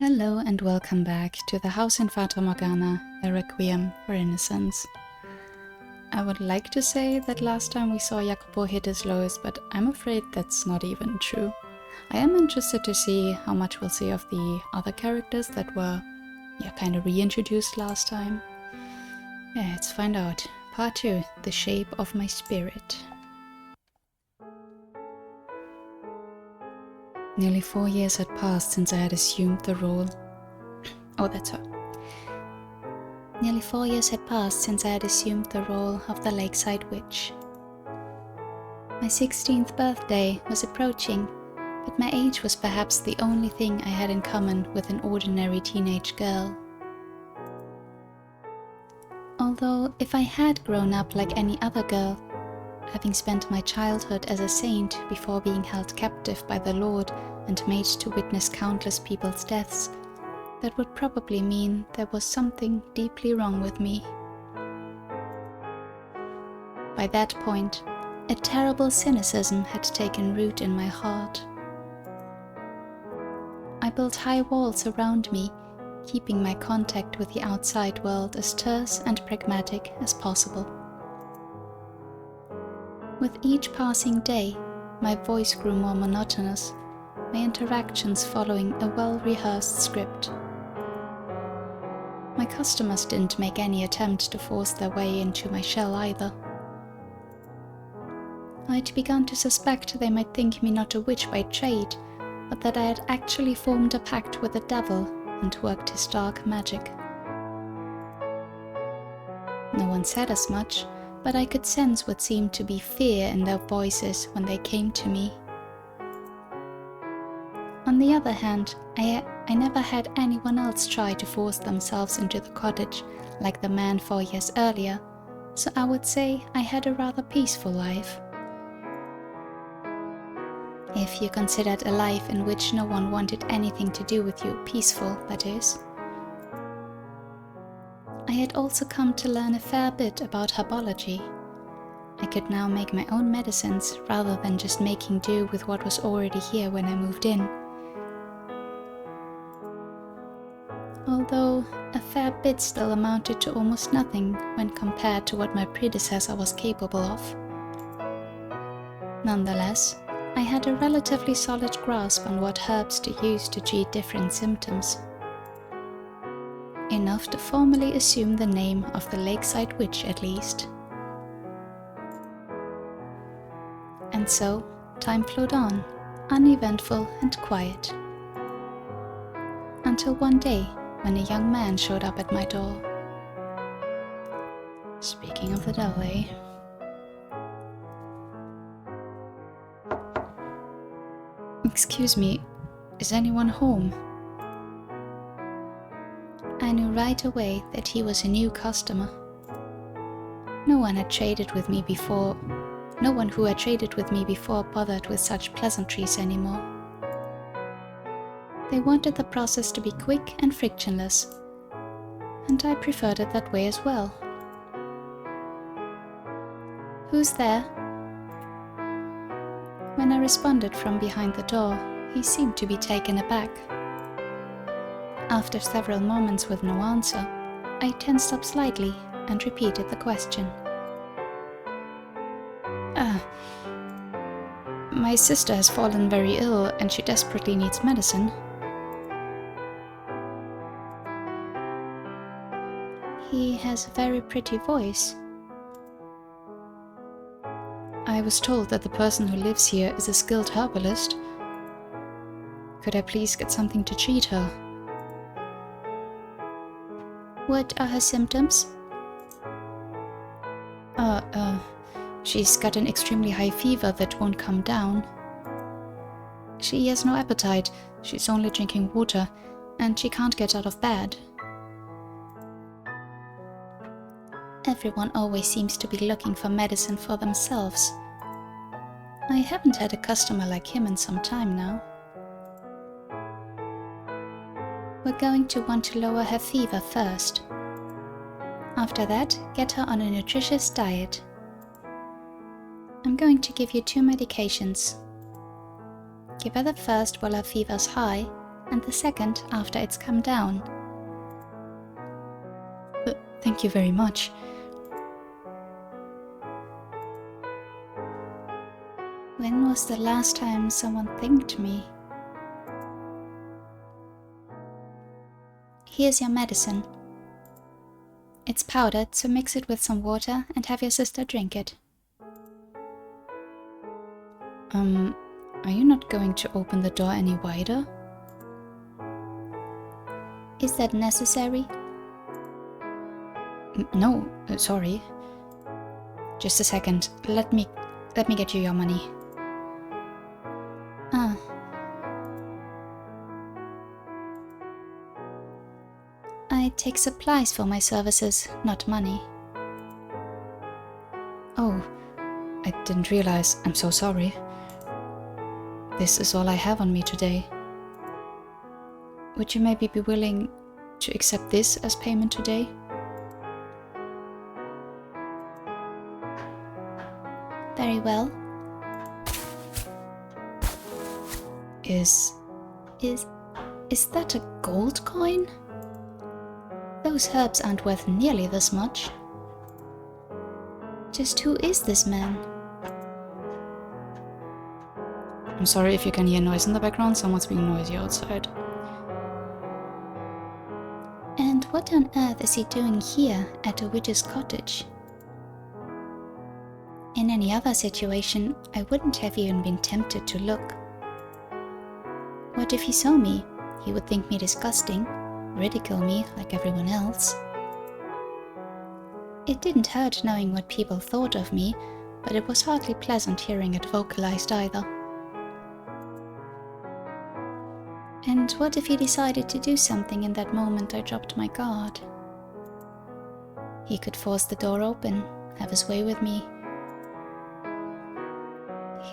Hello and welcome back to the house in Fata Morgana, a Requiem for Innocence. I would like to say that last time we saw Jacopo hit his lowest, but I'm afraid that's not even true. I am interested to see how much we'll see of the other characters that were kind of reintroduced last time. Let's find out. Part 2, The Shape of My Spirit. Nearly 4 years had passed since I had assumed the role. Oh, that's her. Nearly 4 years had passed since I had assumed the role of the Lakeside Witch. My 16th birthday was approaching, but my age was perhaps the only thing I had in common with an ordinary teenage girl. Although, if I had grown up like any other girl, having spent my childhood as a saint before being held captive by the Lord and made to witness countless people's deaths, that would probably mean there was something deeply wrong with me. By that point, a terrible cynicism had taken root in my heart. I built high walls around me, keeping my contact with the outside world as terse and pragmatic as possible. With each passing day, my voice grew more monotonous, my interactions following a well-rehearsed script. My customers didn't make any attempt to force their way into my shell either. I'd begun to suspect they might think me not a witch by trade, but that I had actually formed a pact with the devil and worked his dark magic. No one said as much, but I could sense what seemed to be fear in their voices when they came to me. On the other hand, I never had anyone else try to force themselves into the cottage like the man 4 years earlier, so I would say I had a rather peaceful life. If you considered a life in which no one wanted anything to do with you peaceful, that is. I had also come to learn a fair bit about herbology. I could now make my own medicines rather than just making do with what was already here when I moved in. Although a fair bit still amounted to almost nothing when compared to what my predecessor was capable of. Nonetheless, I had a relatively solid grasp on what herbs to use to treat different symptoms. Enough to formally assume the name of the Lakeside Witch at least. And so, time flowed on, uneventful and quiet. Until one day, when a young man showed up at my door. Speaking of the devil, eh? Excuse me, is anyone home? I knew right away that he was a new customer. No one who had traded with me before bothered with such pleasantries anymore. They wanted the process to be quick and frictionless, and I preferred it that way as well. "Who's there?" When I responded from behind the door, he seemed to be taken aback. After several moments with no answer, I tensed up slightly and repeated the question. My sister has fallen very ill and she desperately needs medicine." He has a very pretty voice. I was told that the person who lives here is a skilled herbalist. Could I please get something to treat her? What are her symptoms? She's got an extremely high fever that won't come down. She has no appetite, she's only drinking water, and she can't get out of bed. Everyone always seems to be looking for medicine for themselves. I haven't had a customer like him in some time now. We're going to want to lower her fever first. After that, get her on a nutritious diet. I'm going to give you 2 medications. Give her the first while her fever's high, and the second after it's come down. Thank you very much. When was the last time someone thanked me? Here's your medicine. It's powdered, so mix it with some water and have your sister drink it. Are you not going to open the door any wider? Is that necessary? No, sorry. Just a second. Let me get you your money. Ah. I take supplies for my services, not money. Oh, I didn't realize. I'm so sorry. This is all I have on me today. Would you maybe be willing to accept this as payment today? Very well. Is that a gold coin? Those herbs aren't worth nearly this much. Just who is this man? I'm sorry if you can hear noise in the background, someone's being noisy outside. And what on earth is he doing here at a witch's cottage? In any other situation, I wouldn't have even been tempted to look. What if he saw me? He would think me disgusting, ridicule me like everyone else. It didn't hurt knowing what people thought of me, but it was hardly pleasant hearing it vocalized either. And what if he decided to do something in that moment I dropped my guard? He could force the door open, have his way with me.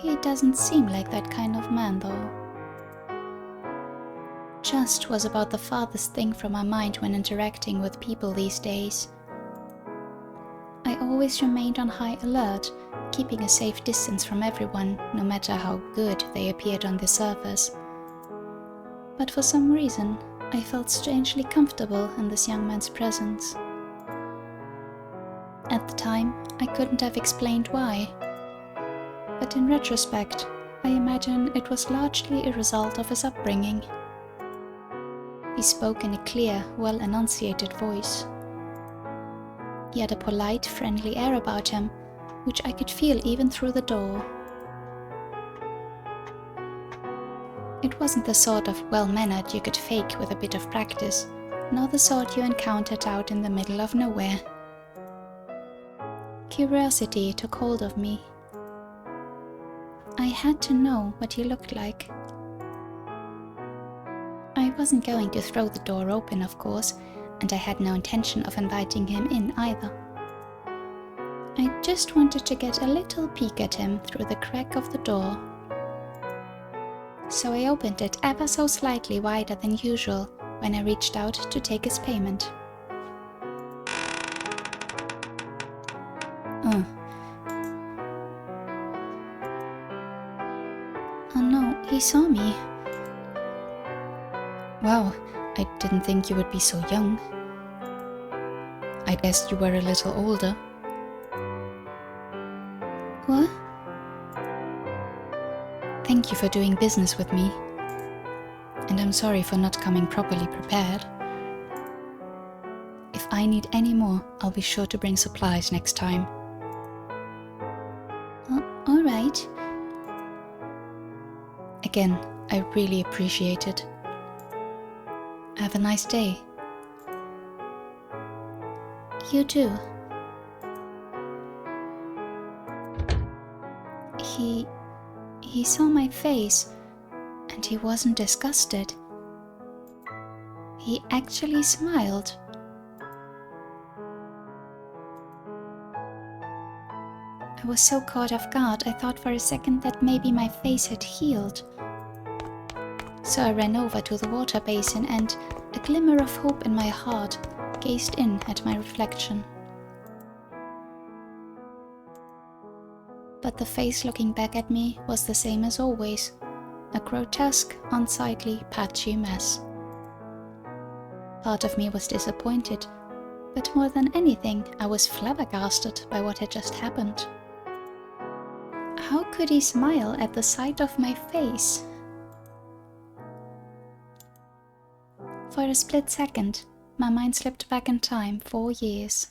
He doesn't seem like that kind of man, though. Trust was about the farthest thing from my mind when interacting with people these days. I always remained on high alert, keeping a safe distance from everyone, no matter how good they appeared on the surface. But for some reason, I felt strangely comfortable in this young man's presence. At the time, I couldn't have explained why. But in retrospect, I imagine it was largely a result of his upbringing. He spoke in a clear, well-enunciated voice. He had a polite, friendly air about him, which I could feel even through the door. It wasn't the sort of well-mannered you could fake with a bit of practice, nor the sort you encountered out in the middle of nowhere. Curiosity took hold of me. I had to know what he looked like. I wasn't going to throw the door open, of course, and I had no intention of inviting him in either. I just wanted to get a little peek at him through the crack of the door. So I opened it ever so slightly wider than usual when I reached out to take his payment. Oh no, he saw me. Wow, I didn't think you would be so young. I guessed you were a little older. What? Thank you for doing business with me. And I'm sorry for not coming properly prepared. If I need any more, I'll be sure to bring supplies next time. All right. Again, I really appreciate it. Have a nice day. You too. He saw my face, and he wasn't disgusted. He actually smiled. I was so caught off guard, I thought for a second that maybe my face had healed. So I ran over to the water basin and, a glimmer of hope in my heart, gazed in at my reflection. But the face looking back at me was the same as always, a grotesque, unsightly, patchy mess. Part of me was disappointed, but more than anything, I was flabbergasted by what had just happened. How could he smile at the sight of my face? For a split second, my mind slipped back in time 4 years.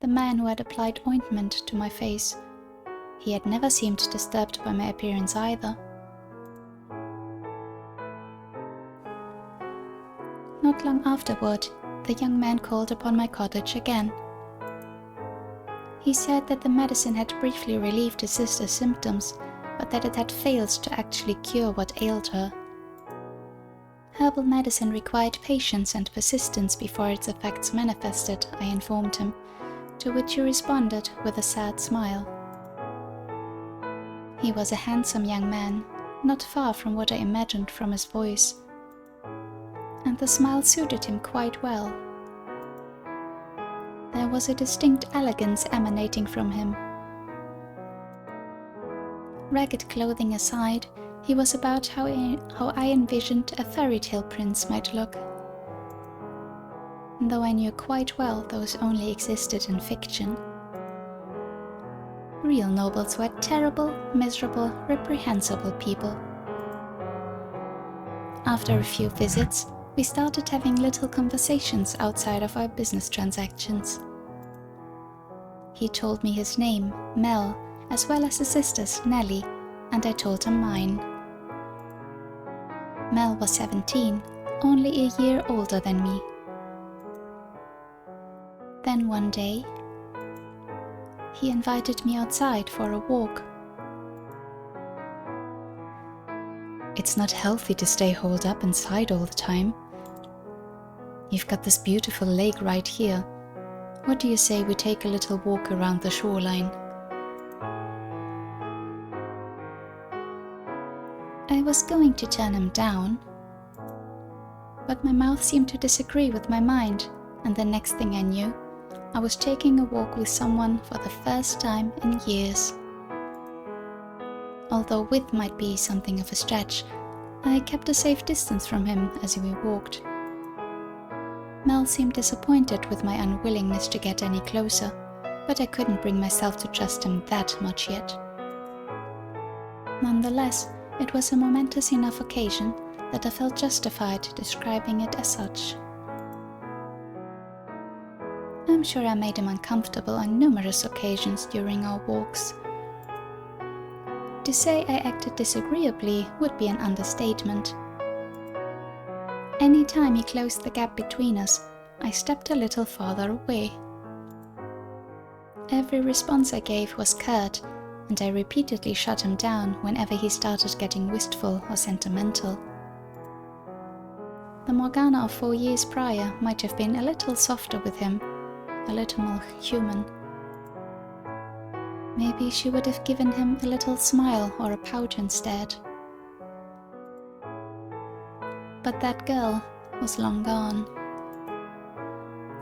The man who had applied ointment to my face, he had never seemed disturbed by my appearance either. Not long afterward, the young man called upon my cottage again. He said that the medicine had briefly relieved his sister's symptoms, but that it had failed to actually cure what ailed her. Herbal medicine required patience and persistence before its effects manifested, I informed him, to which he responded with a sad smile. He was a handsome young man, not far from what I imagined from his voice, and the smile suited him quite well. There was a distinct elegance emanating from him. Ragged clothing aside, he was about how I envisioned a fairy tale prince might look. Though I knew quite well those only existed in fiction. Real nobles were terrible, miserable, reprehensible people. After a few visits, we started having little conversations outside of our business transactions. He told me his name, Mel, as well as his sister's, Nellie, and I told him mine. Mel was 17, only a year older than me. Then one day, he invited me outside for a walk. It's not healthy to stay holed up inside all the time. You've got this beautiful lake right here. What do you say we take a little walk around the shoreline? I was going to turn him down, but my mouth seemed to disagree with my mind, and the next thing I knew, I was taking a walk with someone for the first time in years. Although width might be something of a stretch, I kept a safe distance from him as we walked. Mel seemed disappointed with my unwillingness to get any closer, but I couldn't bring myself to trust him that much yet. Nonetheless, it was a momentous enough occasion that I felt justified describing it as such. I'm sure I made him uncomfortable on numerous occasions during our walks. To say I acted disagreeably would be an understatement. Any time he closed the gap between us, I stepped a little farther away. Every response I gave was curt, and I repeatedly shut him down whenever he started getting wistful or sentimental. The Morgana of 4 years prior might have been a little softer with him, a little more human. Maybe she would have given him a little smile or a pout instead. But that girl was long gone.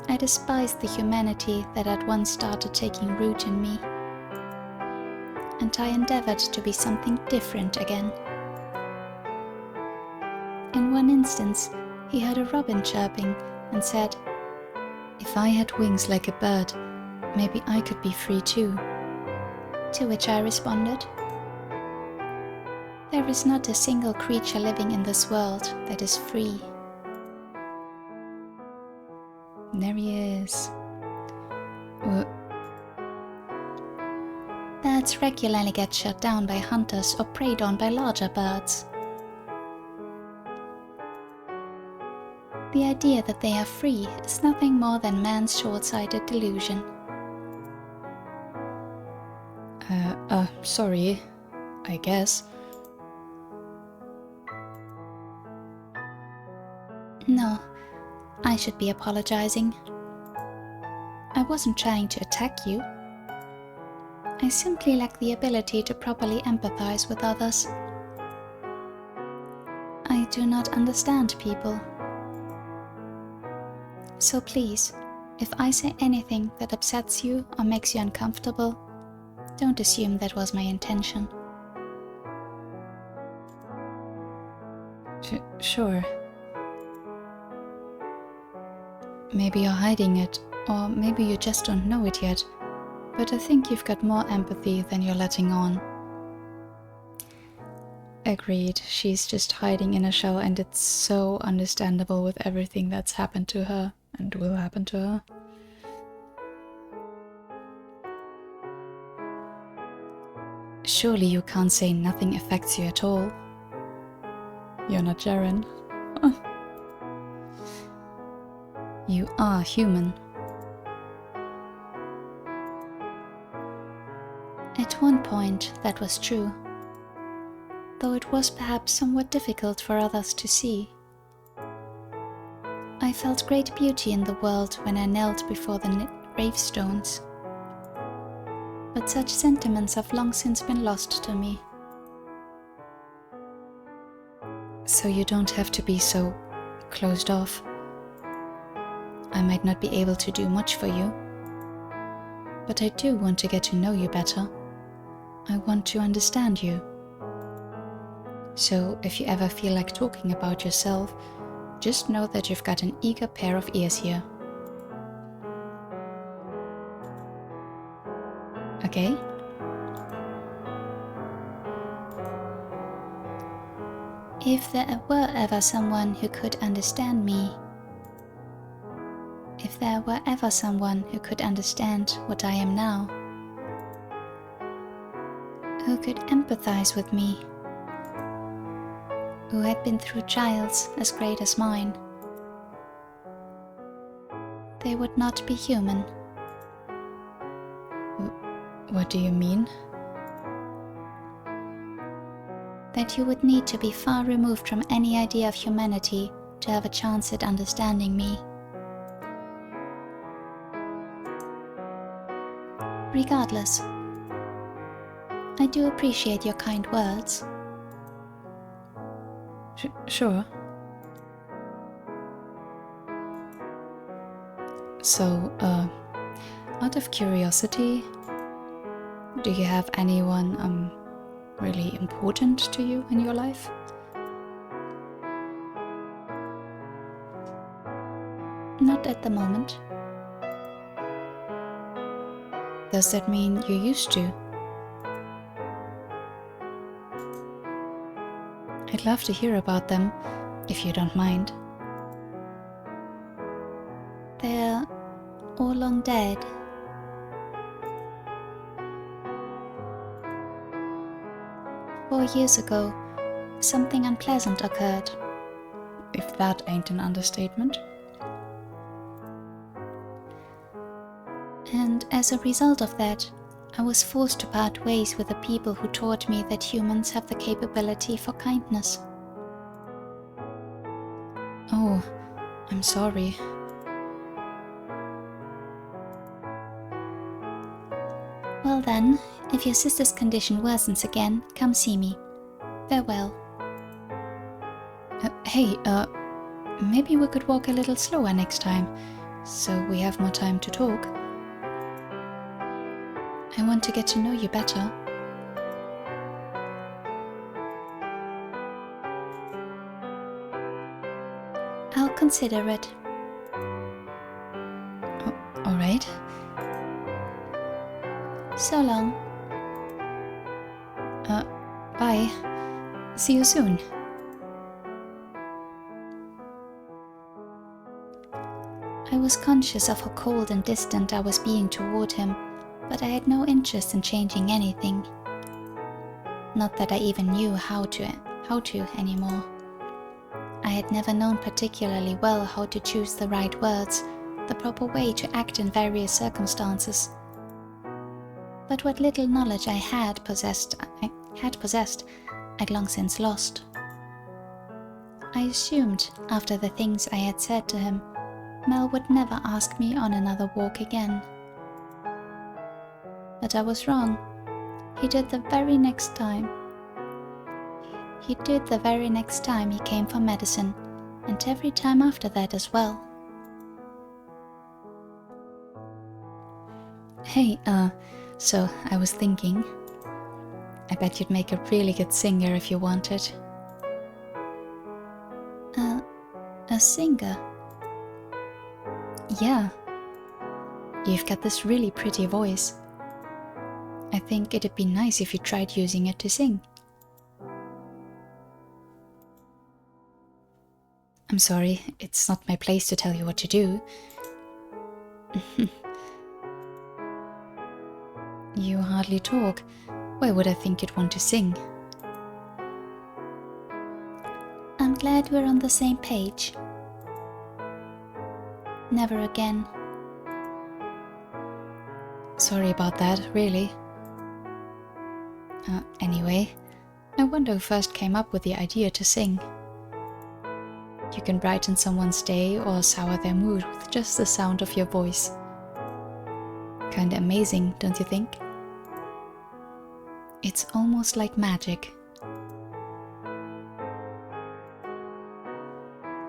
I despised the humanity that had once started taking root in me, and I endeavored to be something different again. In one instance, he heard a robin chirping and said, "If I had wings like a bird, maybe I could be free too." To which I responded, "There is not a single creature living in this world that is free." There he is. Birds regularly get shot down by hunters or preyed on by larger birds. The idea that they are free is nothing more than man's short-sighted delusion. Sorry, I guess. No, I should be apologizing. I wasn't trying to attack you. I simply lack the ability to properly empathize with others. I do not understand people. So please, if I say anything that upsets you or makes you uncomfortable, don't assume that was my intention. Sure. Maybe you're hiding it, or maybe you just don't know it yet, but I think you've got more empathy than you're letting on. Agreed, she's just hiding in a shell, and it's so understandable with everything that's happened to her and will happen to her. Surely you can't say nothing affects you at all. You're not Jaren. You are human. At one point, that was true, though it was perhaps somewhat difficult for others to see. I felt great beauty in the world when I knelt before the gravestones, but such sentiments have long since been lost to me. So you don't have to be so closed off. I might not be able to do much for you, but I do want to get to know you better. I want to understand you. So if you ever feel like talking about yourself, just know that you've got an eager pair of ears here. Okay? If there were ever someone who could understand me, if there were ever someone who could understand what I am now, who could empathize with me, who had been through trials as great as mine, they would not be human. What do you mean? That you would need to be far removed from any idea of humanity to have a chance at understanding me. Regardless, I do appreciate your kind words. Sure. So, out of curiosity, do you have anyone, really important to you in your life? Not at the moment. Does that mean you used to? I'd love to hear about them, if you don't mind. They're all long dead. Four years ago, something unpleasant occurred. If that ain't an understatement. And as a result of that, I was forced to part ways with the people who taught me that humans have the capability for kindness. Oh, I'm sorry. Well then, if your sister's condition worsens again, come see me. Farewell. Hey, maybe we could walk a little slower next time, so we have more time to talk. I want to get to know you better. I'll consider it. Oh, all right. So long. Bye. See you soon. I was conscious of how cold and distant I was being toward him, but I had no interest in changing anything. Not that I even knew how to anymore. I had never known particularly well how to choose the right words, the proper way to act in various circumstances. But what little knowledge I had possessed, I'd long since lost. I assumed, after the things I had said to him, Mel would never ask me on another walk again. But I was wrong. He did the very next time he came for medicine, and every time after that as well. Hey, so I was thinking, I bet you'd make a really good singer if you wanted. singer? Yeah. You've got this really pretty voice. I think it'd be nice if you tried using it to sing. I'm sorry, it's not my place to tell you what to do. You hardly talk. Why would I think you'd want to sing? I'm glad we're on the same page. Never again. Sorry about that, really. Anyway, I wonder who first came up with the idea to sing. You can brighten someone's day or sour their mood with just the sound of your voice. Kinda amazing, don't you think? It's almost like magic.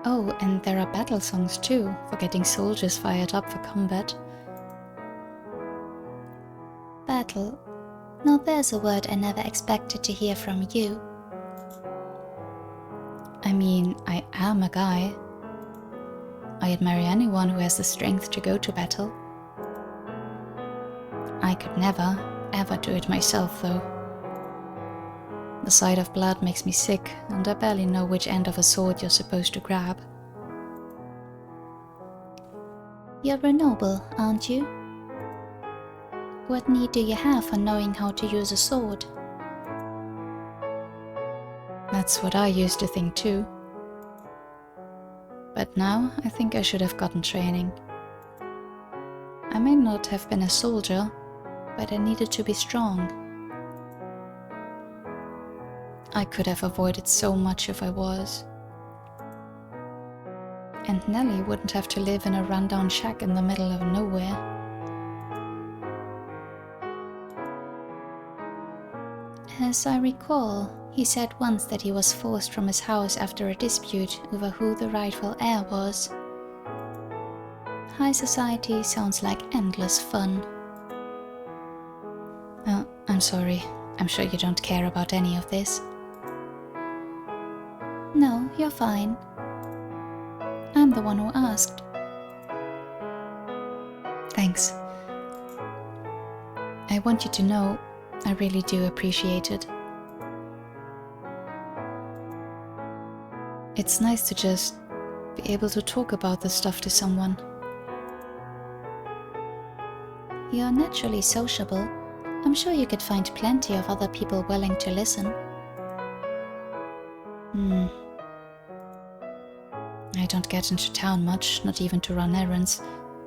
Oh, and there are battle songs too, for getting soldiers fired up for combat. Battle. Now there's a word I never expected to hear from you. I mean, I am a guy. I'd marry anyone who has the strength to go to battle. I could never, ever do it myself though. The sight of blood makes me sick, and I barely know which end of a sword you're supposed to grab. You're a noble, aren't you? What need do you have for knowing how to use a sword? That's what I used to think too. But now I think I should have gotten training. I may not have been a soldier, but I needed to be strong. I could have avoided so much if I was. And Nellie wouldn't have to live in a rundown shack in the middle of nowhere. As I recall, he said once that he was forced from his house after a dispute over who the rightful heir was. High society sounds like endless fun. Oh, I'm sorry. I'm sure you don't care about any of this. No, you're fine. I'm the one who asked. Thanks. I want you to know, I really do appreciate it. It's nice to just be able to talk about this stuff to someone. You're naturally sociable. I'm sure you could find plenty of other people willing to listen. I don't get into town much, not even to run errands,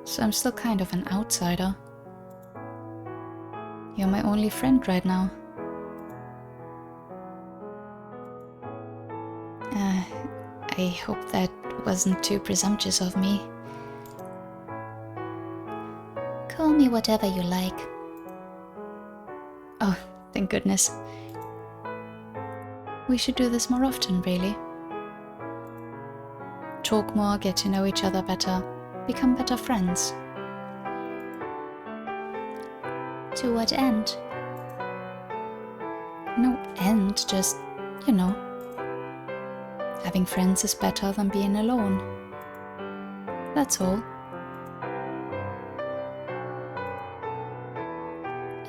so I'm still kind of an outsider. You're my only friend right now. I hope that wasn't too presumptuous of me. Call me whatever you like. Oh, thank goodness. We should do this more often, really. Talk more, get to know each other better, become better friends. To what end? No end, just, you know. Having friends is better than being alone. That's all.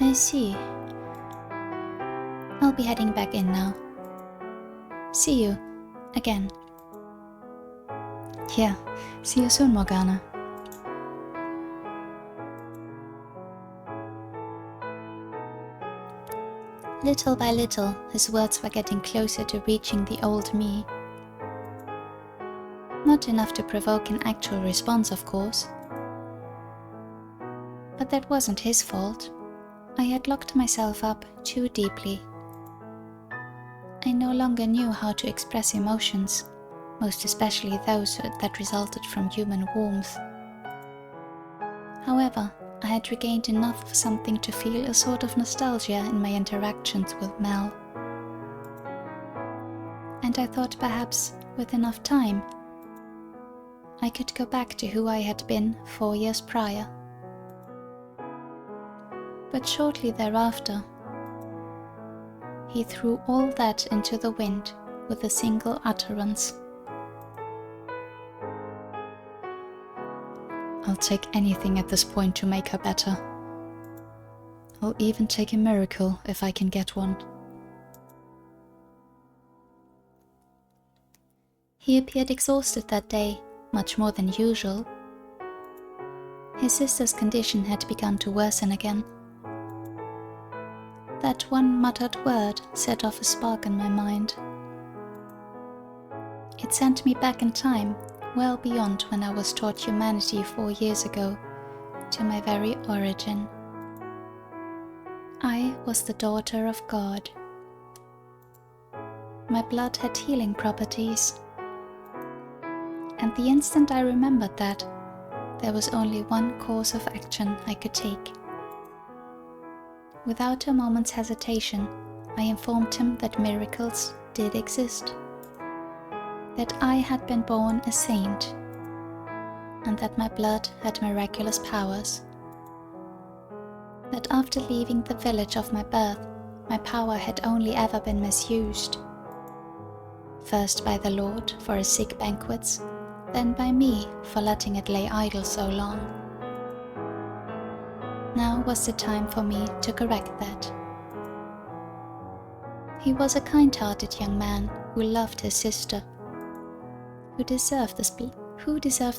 I see. I'll be heading back in now. See you. Again. Yeah, see you soon, Morgana. Little by little, his words were getting closer to reaching the old me. Not enough to provoke an actual response, of course. But that wasn't his fault. I had locked myself up too deeply. I no longer knew how to express emotions, most especially those that resulted from human warmth. However, I had regained enough of something to feel a sort of nostalgia in my interactions with Mel. And I thought perhaps, with enough time, I could go back to who I had been 4 years prior. But shortly thereafter, he threw all that into the wind with a single utterance. I'll take anything at this point to make her better. I'll even take a miracle if I can get one. He appeared exhausted that day, much more than usual. His sister's condition had begun to worsen again. That one muttered word set off a spark in my mind. It sent me back in time, well beyond when I was taught humanity 4 years ago, to my very origin. I was the daughter of God. My blood had healing properties. And the instant I remembered that, there was only one course of action I could take. Without a moment's hesitation, I informed him that miracles did exist, that I had been born a saint, and that my blood had miraculous powers. That after leaving the village of my birth, my power had only ever been misused. First by the Lord for his sick banquets, then by me for letting it lay idle so long. Now was the time for me to correct that. He was a kind-hearted young man who loved his sister. Who deserved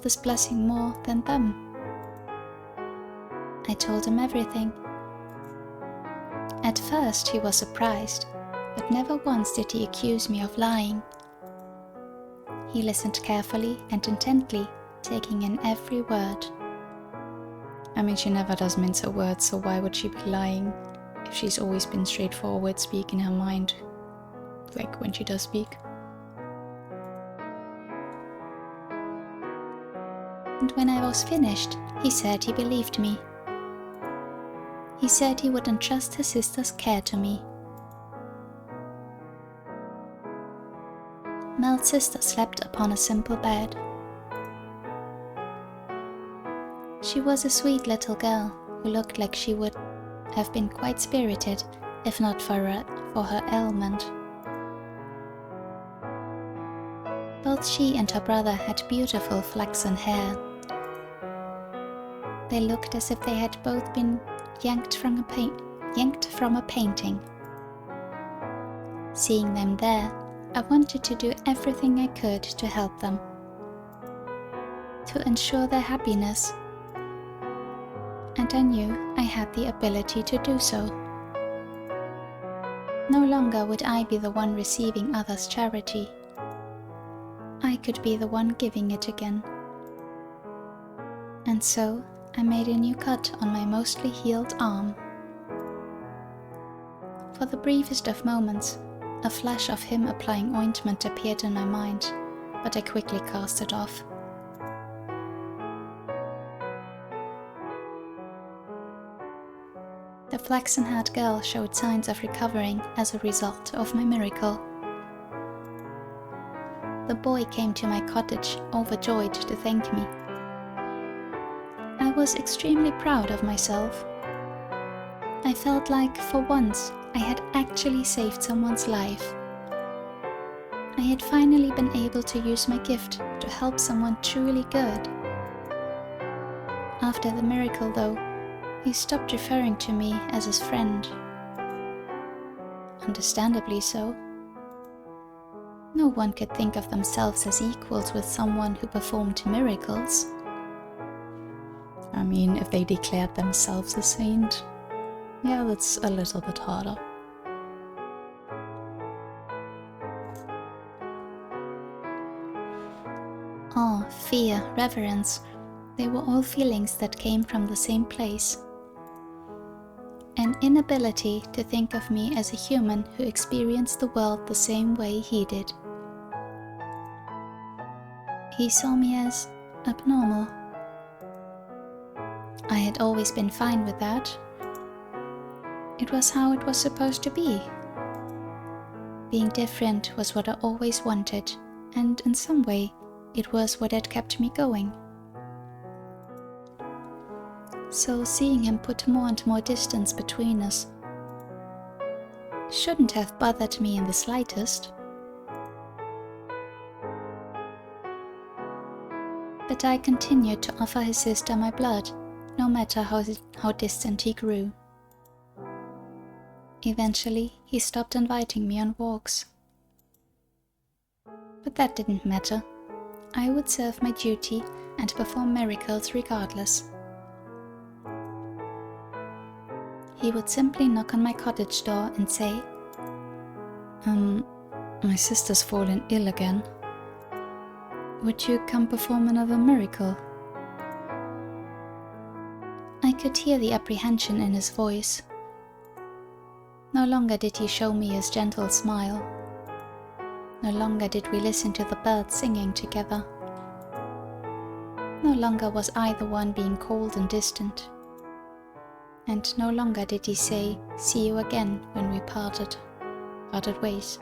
this blessing more than them? I told him everything. At first he was surprised, but never once did he accuse me of lying. He listened carefully and intently, taking in every word. I mean, she never does mince her words, so why would she be lying if she's always been straightforward, speaking her mind, like when she does speak? And when I was finished, he said he believed me. He said he would entrust his sister's care to me. Mel's sister slept upon a simple bed. She was a sweet little girl who looked like she would have been quite spirited if not for her ailment. Both she and her brother had beautiful flaxen hair. They looked as if they had both been yanked from a painting. Seeing them there, I wanted to do everything I could to help them, to ensure their happiness, and I knew I had the ability to do so. No longer would I be the one receiving others' charity. I could be the one giving it again. And so I made a new cut on my mostly healed arm. For the briefest of moments, a flash of him applying ointment appeared in my mind, but I quickly cast it off. The flaxen-haired girl showed signs of recovering as a result of my miracle. The boy came to my cottage, overjoyed to thank me. I was extremely proud of myself. I felt like, for once, I had actually saved someone's life. I had finally been able to use my gift to help someone truly good. After the miracle, though, he stopped referring to me as his friend. Understandably so. No one could think of themselves as equals with someone who performed miracles. I mean, if they declared themselves a saint, yeah, that's a little bit harder. Awe, fear, reverence, they were all feelings that came from the same place. An inability to think of me as a human who experienced the world the same way he did. He saw me as abnormal. I had always been fine with that. It was how it was supposed to be. Being different was what I always wanted, and in some way, it was what had kept me going. So seeing him put more and more distance between us shouldn't have bothered me in the slightest. But I continued to offer his sister my blood, no matter how distant he grew. Eventually, he stopped inviting me on walks. But that didn't matter. I would serve my duty and perform miracles regardless. He would simply knock on my cottage door and say, My sister's fallen ill again. Would you come perform another miracle? I could hear the apprehension in his voice. No longer did he show me his gentle smile. No longer did we listen to the birds singing together. No longer was I the one being cold and distant. And no longer did he say, "See you again," when we parted ways.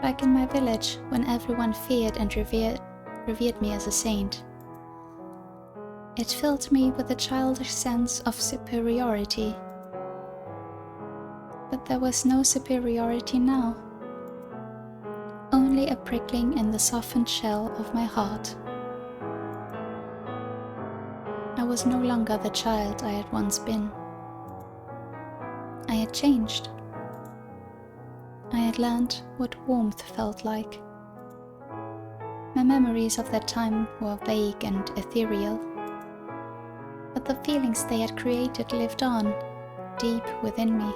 Back in my village, when everyone feared and revered me as a saint, it filled me with a childish sense of superiority. But there was no superiority now. Only a prickling in the softened shell of my heart. I was no longer the child I had once been. I had changed. I had learned what warmth felt like. My memories of that time were vague and ethereal, but the feelings they had created lived on, deep within me.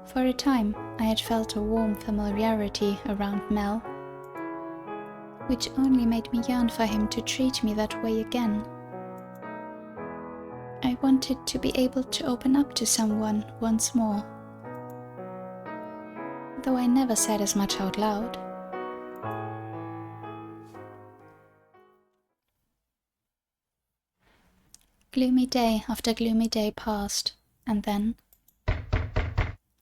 For a time, I had felt a warm familiarity around Mel, which only made me yearn for him to treat me that way again. I wanted to be able to open up to someone once more, though I never said as much out loud. Gloomy day after gloomy day passed, and then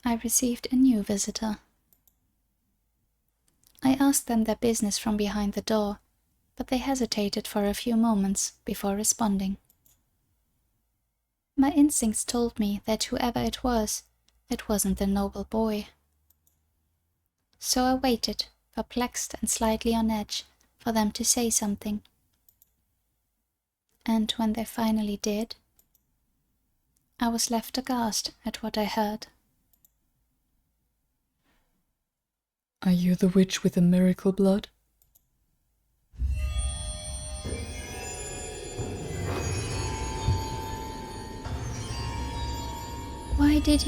I received a new visitor. I asked them their business from behind the door, but they hesitated for a few moments before responding. My instincts told me that whoever it wasn't the noble boy. So I waited, perplexed and slightly on edge, for them to say something. And when they finally did, I was left aghast at what I heard. Are you the witch with the miracle blood? Why did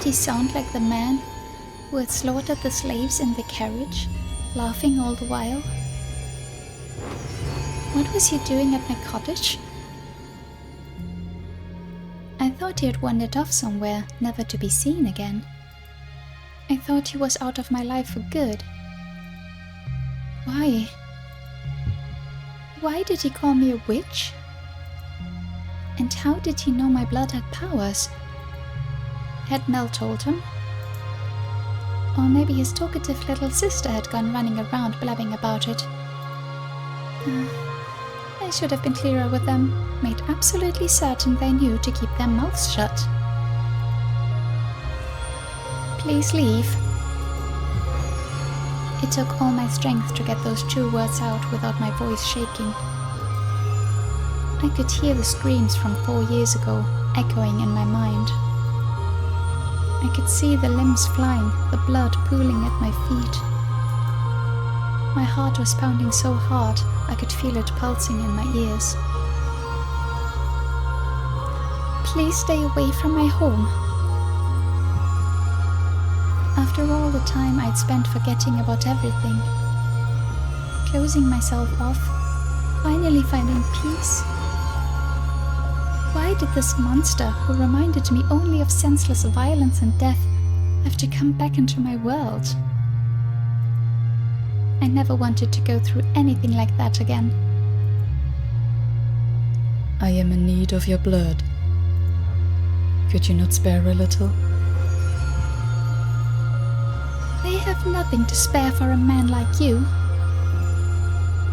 he sound like the man who had slaughtered the slaves in the carriage, laughing all the while? What was he doing at my cottage? I thought he had wandered off somewhere, never to be seen again. I thought he was out of my life for good. Why? Why did he call me a witch? And how did he know my blood had powers? Had Mel told him? Or maybe his talkative little sister had gone running around blabbing about it. I should have been clearer with them, made absolutely certain they knew to keep their mouths shut. Please leave. It took all my strength to get those 2 words out without my voice shaking. I could hear the screams from 4 years ago echoing in my mind. I could see the limbs flying, the blood pooling at my feet. My heart was pounding so hard I could feel it pulsing in my ears. Please stay away from my home. After all the time I'd spent forgetting about everything, closing myself off, finally finding peace. Why did this monster, who reminded me only of senseless violence and death, have to come back into my world? I never wanted to go through anything like that again. I am in need of your blood. Could you not spare a little? They have nothing to spare for a man like you.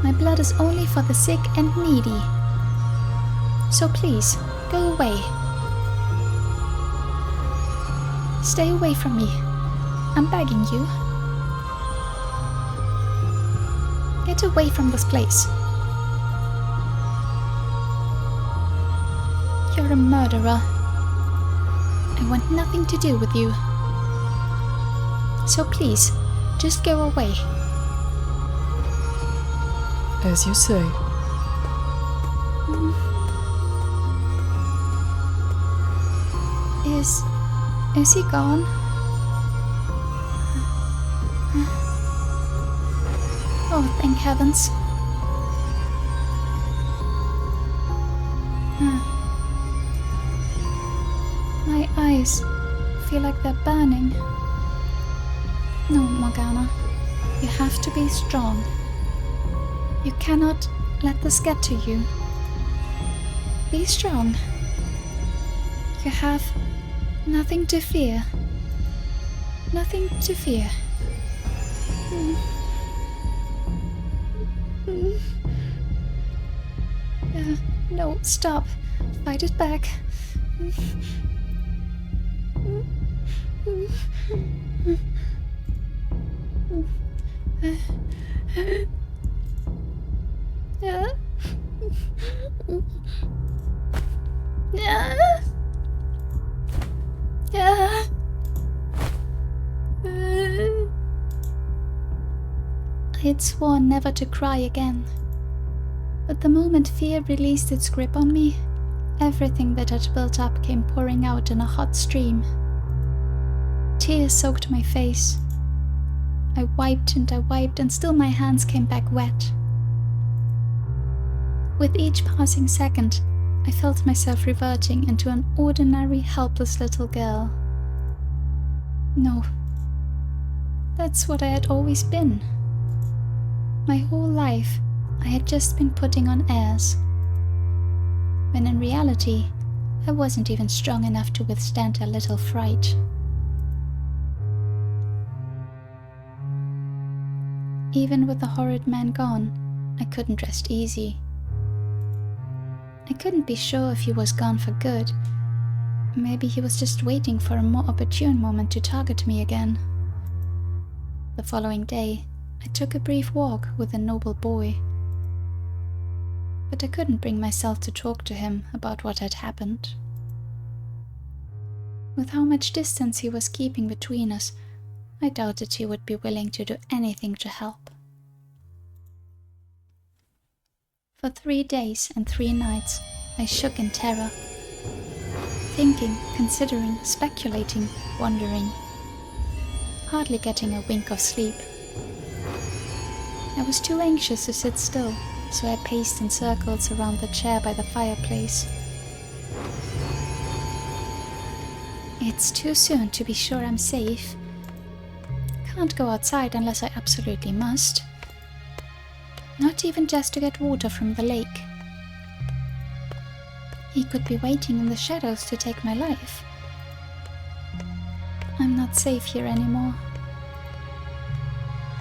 My blood is only for the sick and needy. So please, go away. Stay away from me. I'm begging you. Get away from this place. You're a murderer. I want nothing to do with you. So please, just go away. As you say. Is he gone? Oh, thank heavens. My eyes feel like they're burning. No, Morgana. You have to be strong. You cannot let this get to you. Be strong. You have nothing to fear. Nothing to fear. No, stop. Fight it back. I had sworn never to cry again. But the moment fear released its grip on me, everything that had built up came pouring out in a hot stream. Tears soaked my face. I wiped and still my hands came back wet. With each passing second, I felt myself reverting into an ordinary, helpless little girl. No, that's what I had always been. My whole life, I had just been putting on airs, when in reality, I wasn't even strong enough to withstand a little fright. Even with the horrid man gone, I couldn't rest easy. I couldn't be sure if he was gone for good. Maybe he was just waiting for a more opportune moment to target me again. The following day, I took a brief walk with a noble boy. But I couldn't bring myself to talk to him about what had happened. With how much distance he was keeping between us, I doubted he would be willing to do anything to help. For 3 days and 3 nights, I shook in terror. Thinking, considering, speculating, wondering. Hardly getting a wink of sleep. I was too anxious to sit still, so I paced in circles around the chair by the fireplace. It's too soon to be sure I'm safe. Can't go outside unless I absolutely must. Not even just to get water from the lake. He could be waiting in the shadows to take my life. I'm not safe here anymore.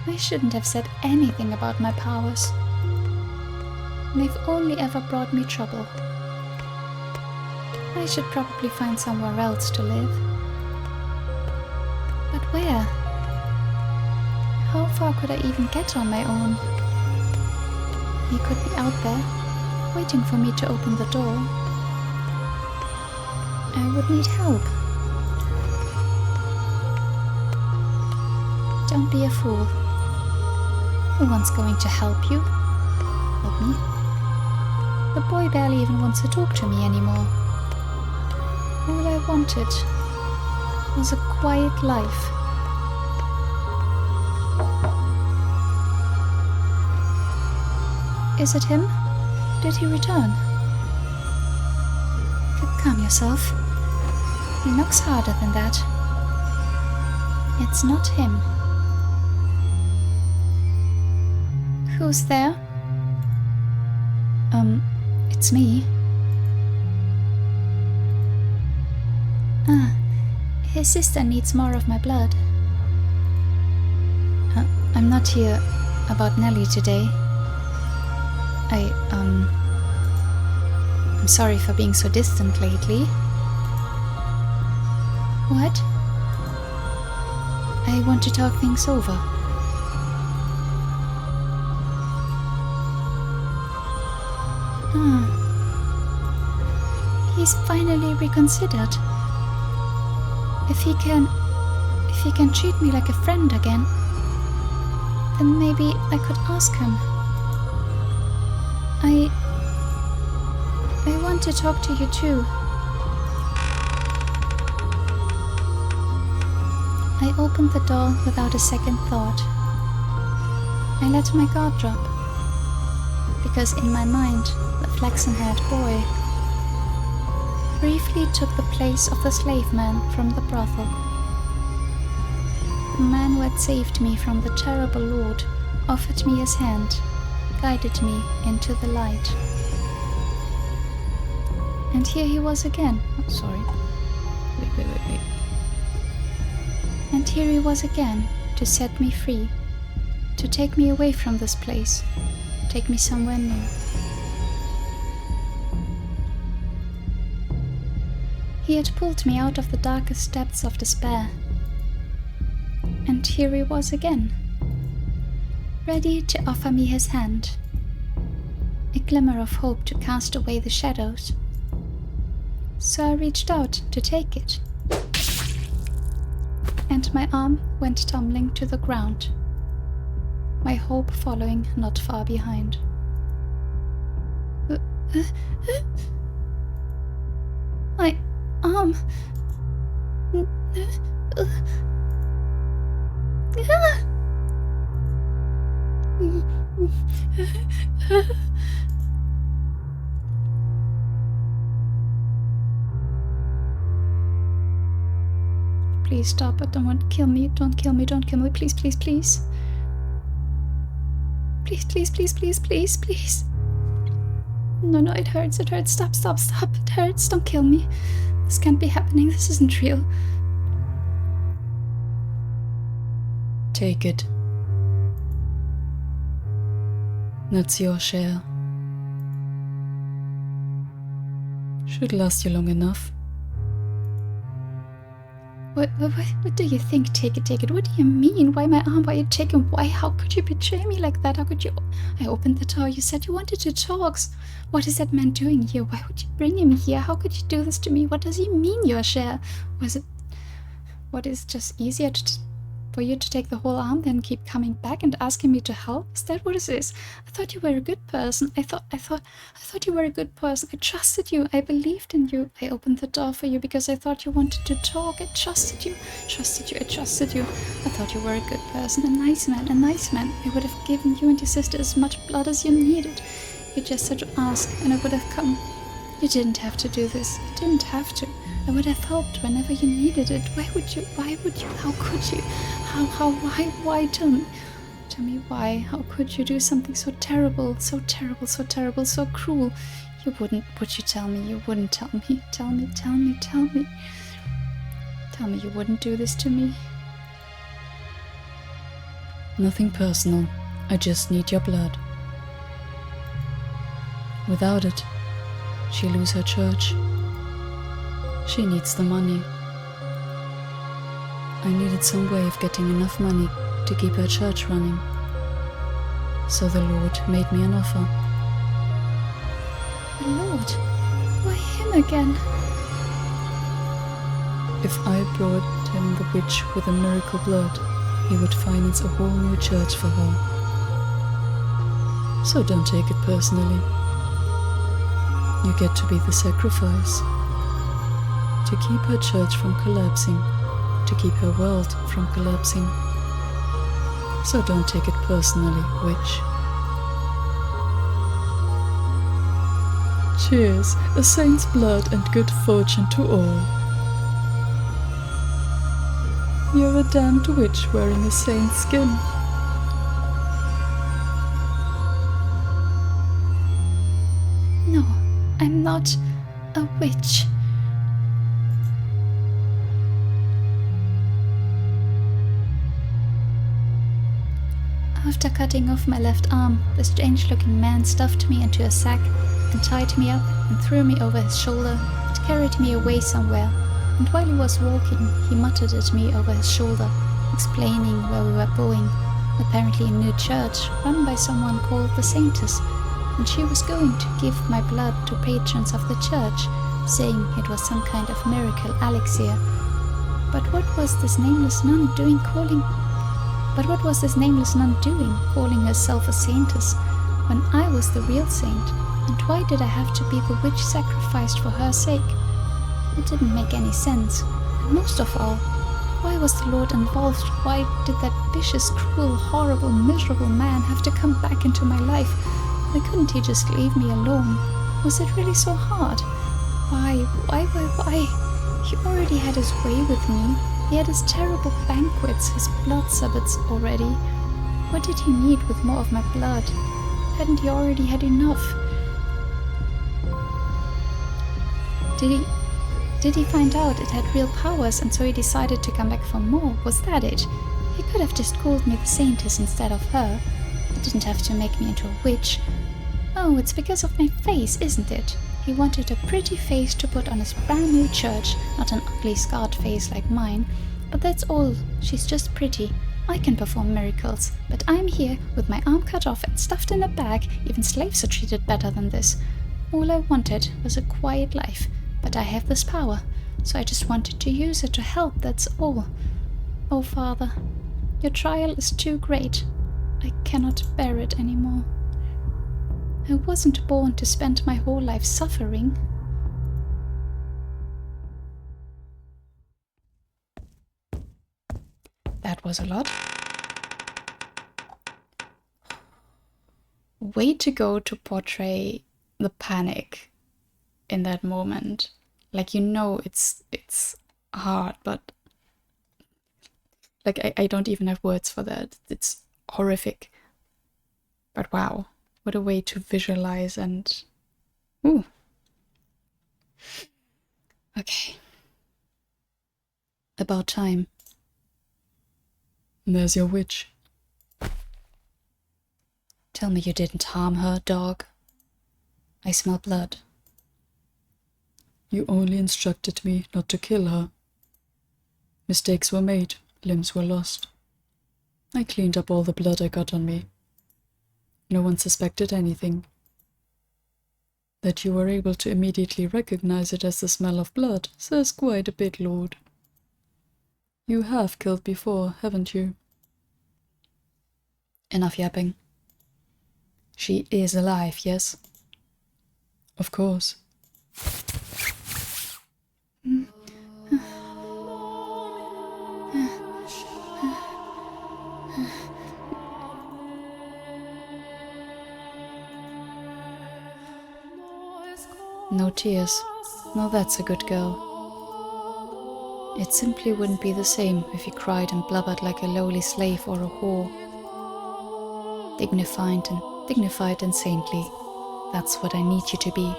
I shouldn't have said anything about my powers. They've only ever brought me trouble. I should probably find somewhere else to live. But where? How far could I even get on my own? He could be out there, waiting for me to open the door. I would need help. Don't be a fool. No one's going to help you. Help me. The boy barely even wants to talk to me anymore. All I wanted was a quiet life. Is it him? Did he return? Calm yourself. He knocks harder than that. It's not him. Who's there? It's me. His sister needs more of my blood. I'm not here about Nellie today. I'm sorry for being so distant lately. What? I want to talk things over. He's finally reconsidered. If he can treat me like a friend again, then maybe I could ask him. I want to talk to you too. I opened the door without a second thought. I let my guard drop, because in my mind, the flaxen-haired boy briefly took the place of the slave man from the brothel. The man who had saved me from the terrible lord offered me his hand, guided me into the light. And here he was again. Oh, sorry. Wait. And here he was again, to set me free, to take me away from this place, take me somewhere new. He had pulled me out of the darkest depths of despair. And here he was again, ready to offer me his hand, a glimmer of hope to cast away the shadows. So I reached out to take it, and my arm went tumbling to the ground, my hope following not far behind. My arm. Please stop it, don't kill me, don't kill me, please, please, please. Please. No, it hurts, stop, it hurts, don't kill me. This can't be happening, this isn't real. Take it. That's your share. Should last you long enough. What do you think? Take it. What do you mean? Why my arm? Why you taking? Why? How could you betray me like that? How could you? I opened the door. You said you wanted to talk. What is that man doing here? Why would you bring him here? How could you do this to me? What does he mean, your share? What is just easier for you to take the whole arm, then keep coming back and asking me to help? Is that what it is? I thought you were a good person. I thought you were a good person. I trusted you. I believed in you. I opened the door for you because I thought you wanted to talk. I trusted you. I trusted you. I thought you were a good person, a nice man. I would have given you and your sister as much blood as you needed. You just had to ask, and I would have come. You didn't have to do this. You didn't have to. I would have helped whenever you needed it. Why would you? How could you? Why? Tell me why? How could you do something so terrible, so cruel? You wouldn't, would you tell me? You wouldn't tell me. Tell me. Tell me you wouldn't do this to me. Nothing personal. I just need your blood. Without it, she'll lose her church. She needs the money. I needed some way of getting enough money to keep her church running. So the Lord made me an offer. The Lord? Why him again? If I brought him the witch with the miracle blood, he would finance a whole new church for her. So don't take it personally. You get to be the sacrifice. To keep her church from collapsing. To keep her world from collapsing. So don't take it personally, witch. Cheers, a saint's blood and good fortune to all. You're a damned witch wearing a saint's skin. No, I'm not a witch. After cutting off my left arm, the strange-looking man stuffed me into a sack and tied me up and threw me over his shoulder and carried me away somewhere, and while he was walking, he muttered at me over his shoulder, explaining where we were going, apparently a new church run by someone called the Saintess, and she was going to give my blood to patrons of the church, saying it was some kind of miracle elixir. But what was this nameless nun doing calling herself a saintess when I was the real saint? And why did I have to be the witch sacrificed for her sake? It didn't make any sense. And most of all, why was the Lord involved? Why did that vicious, cruel, horrible, miserable man have to come back into my life? Why couldn't he just leave me alone? Was it really so hard? Why? He already had his way with me. He had his terrible banquets, his blood Sabbaths already. What did he need with more of my blood? Hadn't he already had enough? Did he find out it had real powers and so he decided to come back for more? Was that it? He could have just called me the saintess instead of her. He didn't have to make me into a witch. Oh, it's because of my face, isn't it? He wanted a pretty face to put on his brand new church, not an ugly scarred face like mine. But that's all. She's just pretty. I can perform miracles, but I'm here with my arm cut off and stuffed in a bag. Even slaves are treated better than this. All I wanted was a quiet life, but I have this power, so I just wanted to use it to help, that's all. Oh, Father, your trial is too great. I cannot bear it anymore. I wasn't born to spend my whole life suffering. That was a lot. Way to go to portray the panic in that moment. Like, you know, it's hard, but like I don't even have words for that. It's horrific. But wow, what a way to visualize and ooh. Okay. About time. There's your witch. Tell me you didn't harm her, dog. I smell blood. You only instructed me not to kill her. Mistakes were made, limbs were lost. I cleaned up all the blood I got on me. No one suspected anything. That you were able to immediately recognize it as the smell of blood says quite a bit, Lord. You have killed before, haven't you? Enough yapping. She is alive, yes? Of course. No tears. No, that's a good girl. It simply wouldn't be the same if you cried and blubbered like a lowly slave or a whore. Dignified and saintly. That's what I need you to be.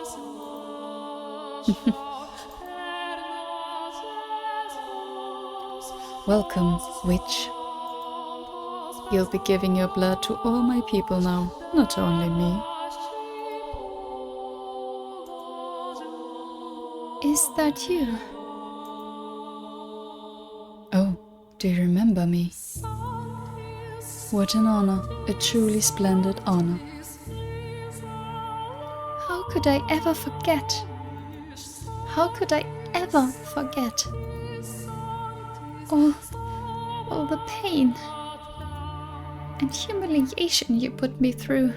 Welcome, witch. You'll be giving your blood to all my people now, not only me. Is that you? Oh, do you remember me? What an honor, a truly splendid honor. How could I ever forget? How could I ever forget? All the pain and humiliation you put me through.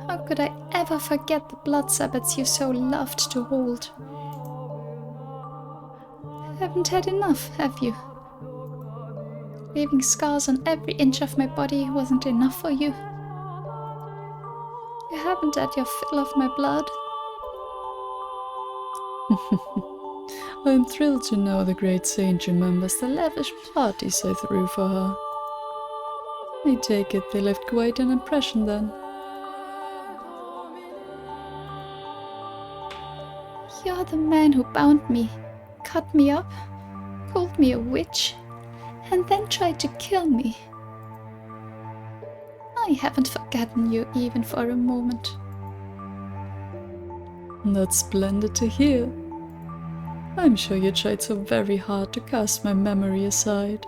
How could I ever forget the blood Sabbaths you so loved to hold? Haven't had enough, have you? Leaving scars on every inch of my body wasn't enough for you? You haven't had your fill of my blood? I'm thrilled to know the great saint remembers the lavish parties I threw for her. I take it they left quite an impression then. You're the man who bound me, cut me up, called me a witch, and then tried to kill me. I haven't forgotten you even for a moment. That's splendid to hear. I'm sure you tried so very hard to cast my memory aside.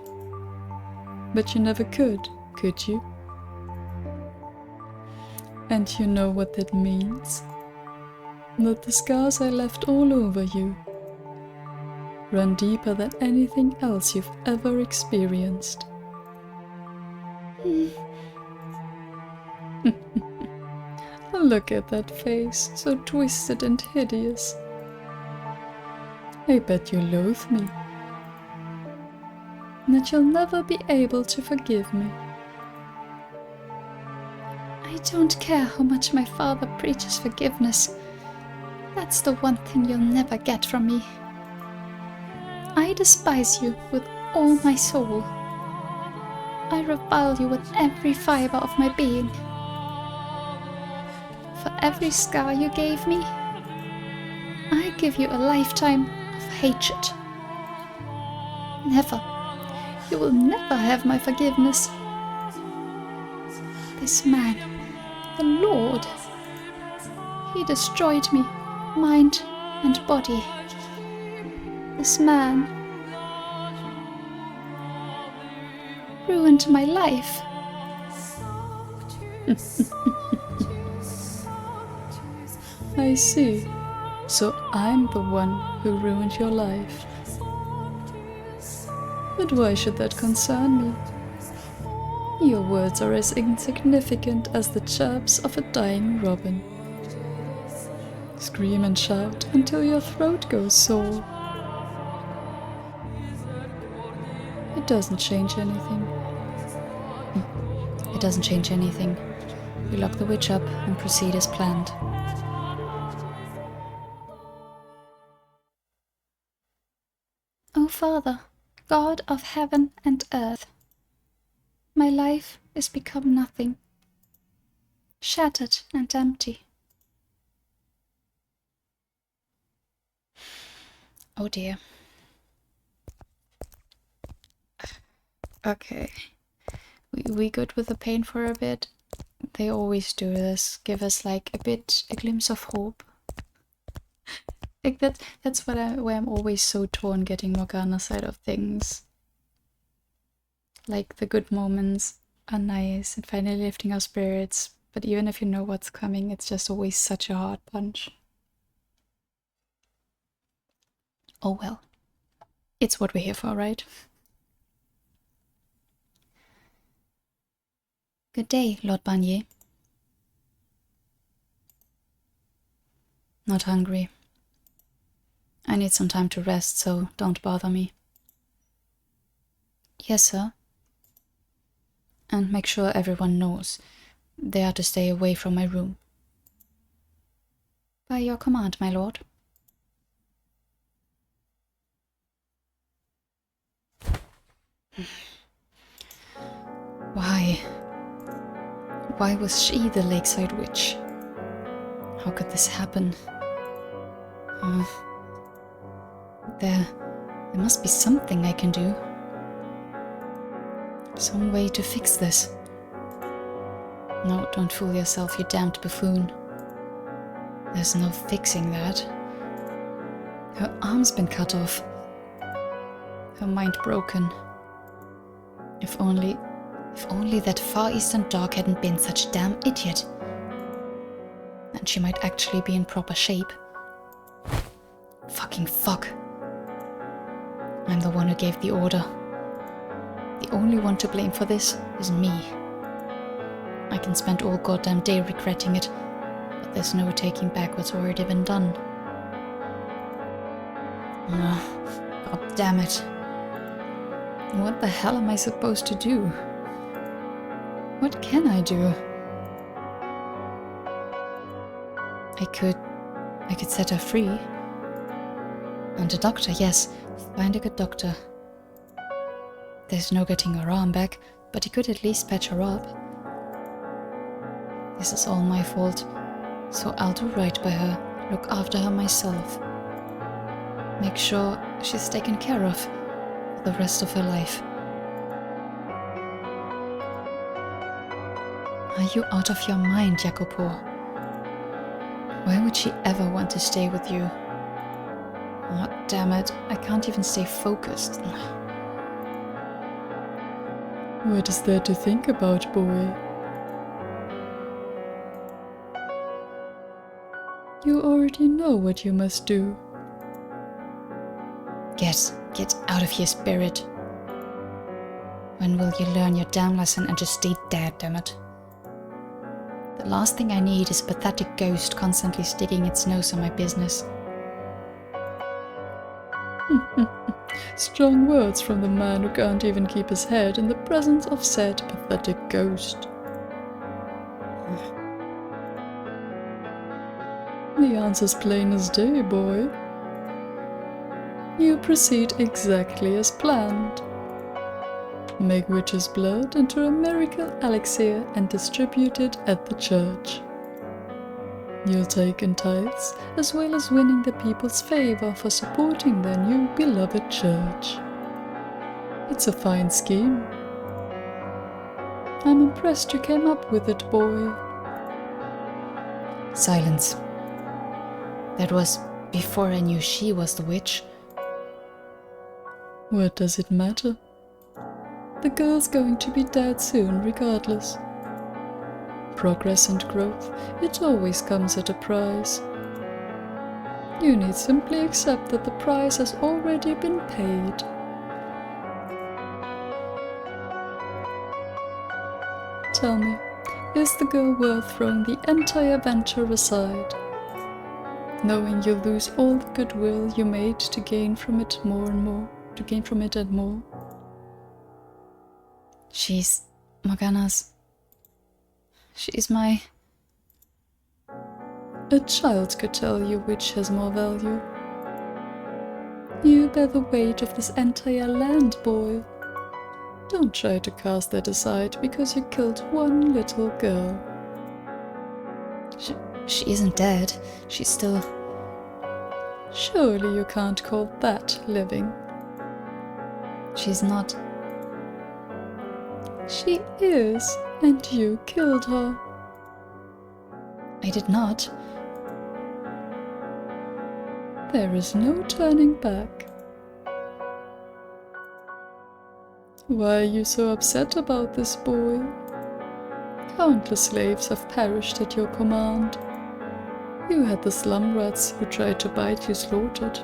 But you never could you? And you know what that means? That the scars I left all over you run deeper than anything else you've ever experienced. Look at that face, so twisted and hideous. I bet you loathe me. That you'll never be able to forgive me. I don't care how much my father preaches forgiveness. That's the one thing you'll never get from me. I despise you with all my soul. I revile you with every fiber of my being. For every scar you gave me, I give you a lifetime of hatred. Never, you will never have my forgiveness. This man, the Lord, he destroyed me, mind and body. This man ruined my life. I see. So I'm the one who ruined your life. But why should that concern me? Your words are as insignificant as the chirps of a dying robin. Scream and shout until your throat goes sore. It doesn't change anything. It doesn't change anything. We lock the witch up and proceed as planned. O Father, God of heaven and earth, my life is become nothing, shattered and empty. Oh dear. Okay. We good with the pain for a bit? They always do this. Give us like a glimpse of hope. Like that's where I'm always so torn getting Morgana's side of things. Like the good moments are nice and finally lifting our spirits, but even if you know what's coming, it's just always such a hard punch. Oh well. It's what we're here for, right? Good day, Lord Barnier. Not hungry. I need some time to rest, so don't bother me. Yes, sir. And make sure everyone knows. They are to stay away from my room. By your command, my lord. Why? Why was she the lakeside witch? How could this happen? There must be something I can do. Some way to fix this. No, don't fool yourself, you damned buffoon. There's no fixing that. Her arm's been cut off. Her mind broken. If only that Far Eastern dog hadn't been such a damn idiot. And she might actually be in proper shape. Fucking fuck. I'm the one who gave the order. The only one to blame for this is me. I can spend all goddamn day regretting it, but there's no taking back what's already been done. Oh, god damn it. What the hell am I supposed to do? What can I do? I could set her free. And a doctor, yes, find a good doctor. There's no getting her arm back, but he could at least patch her up. This is all my fault, so I'll do right by her, look after her myself. Make sure she's taken care of for the rest of her life. Are you out of your mind, Jacopo? Why would she ever want to stay with you? Oh, damn it, I can't even stay focused. What is there to think about, boy? You already know what you must do. Get out of here, spirit. When will you learn your damn lesson and just stay dead, dammit? The last thing I need is a pathetic ghost constantly sticking its nose on my business. Strong words from the man who can't even keep his head in the presence of said pathetic ghost. The answer's plain as day, boy. You proceed exactly as planned. Make witch's blood into a miracle elixir and distribute it at the church. You'll take in tithes, as well as winning the people's favor for supporting their new beloved church. It's a fine scheme. I'm impressed you came up with it, boy. Silence. That was before I knew she was the witch. What does it matter? The girl's going to be dead soon regardless. Progress and growth, it always comes at a price. You need simply accept that the price has already been paid. Tell me, is the girl worth throwing the entire venture aside? Knowing you'll lose all the goodwill you made to gain from it more and more, and more. She's Morgana's. She's my... A child could tell you which has more value. You bear the weight of this entire land, boy. Don't try to cast that aside because you killed one little girl. She isn't dead. She's still... Surely you can't call that living. She's not. She is, and you killed her. I did not. There is no turning back. Why are you so upset about this, boy? Countless slaves have perished at your command. You had the slum rats who tried to bite you slaughtered.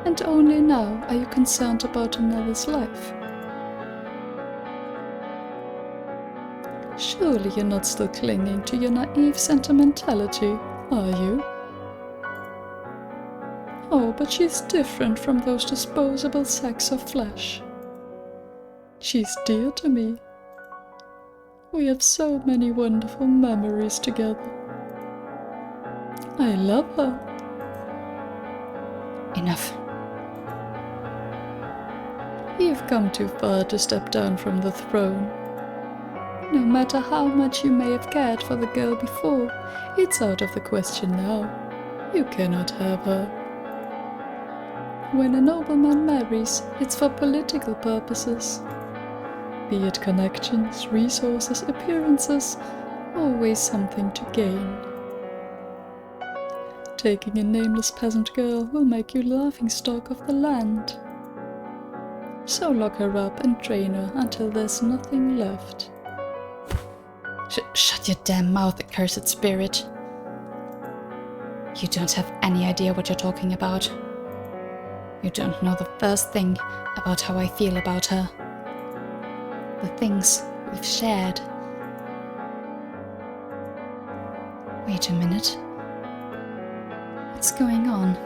And only now are you concerned about another's life. Surely you're not still clinging to your naive sentimentality, are you? Oh, but she's different from those disposable sacks of flesh. She's dear to me. We have so many wonderful memories together. I love her. Enough. You've come too far to step down from the throne. No matter how much you may have cared for the girl before, it's out of the question now. You cannot have her. When a nobleman marries, it's for political purposes. Be it connections, resources, appearances, always something to gain. Taking a nameless peasant girl will make you laughingstock of the land. So lock her up and train her until there's nothing left. Shut your damn mouth, accursed spirit. You don't have any idea what you're talking about. You don't know the first thing about how I feel about her. The things we've shared. Wait a minute. What's going on?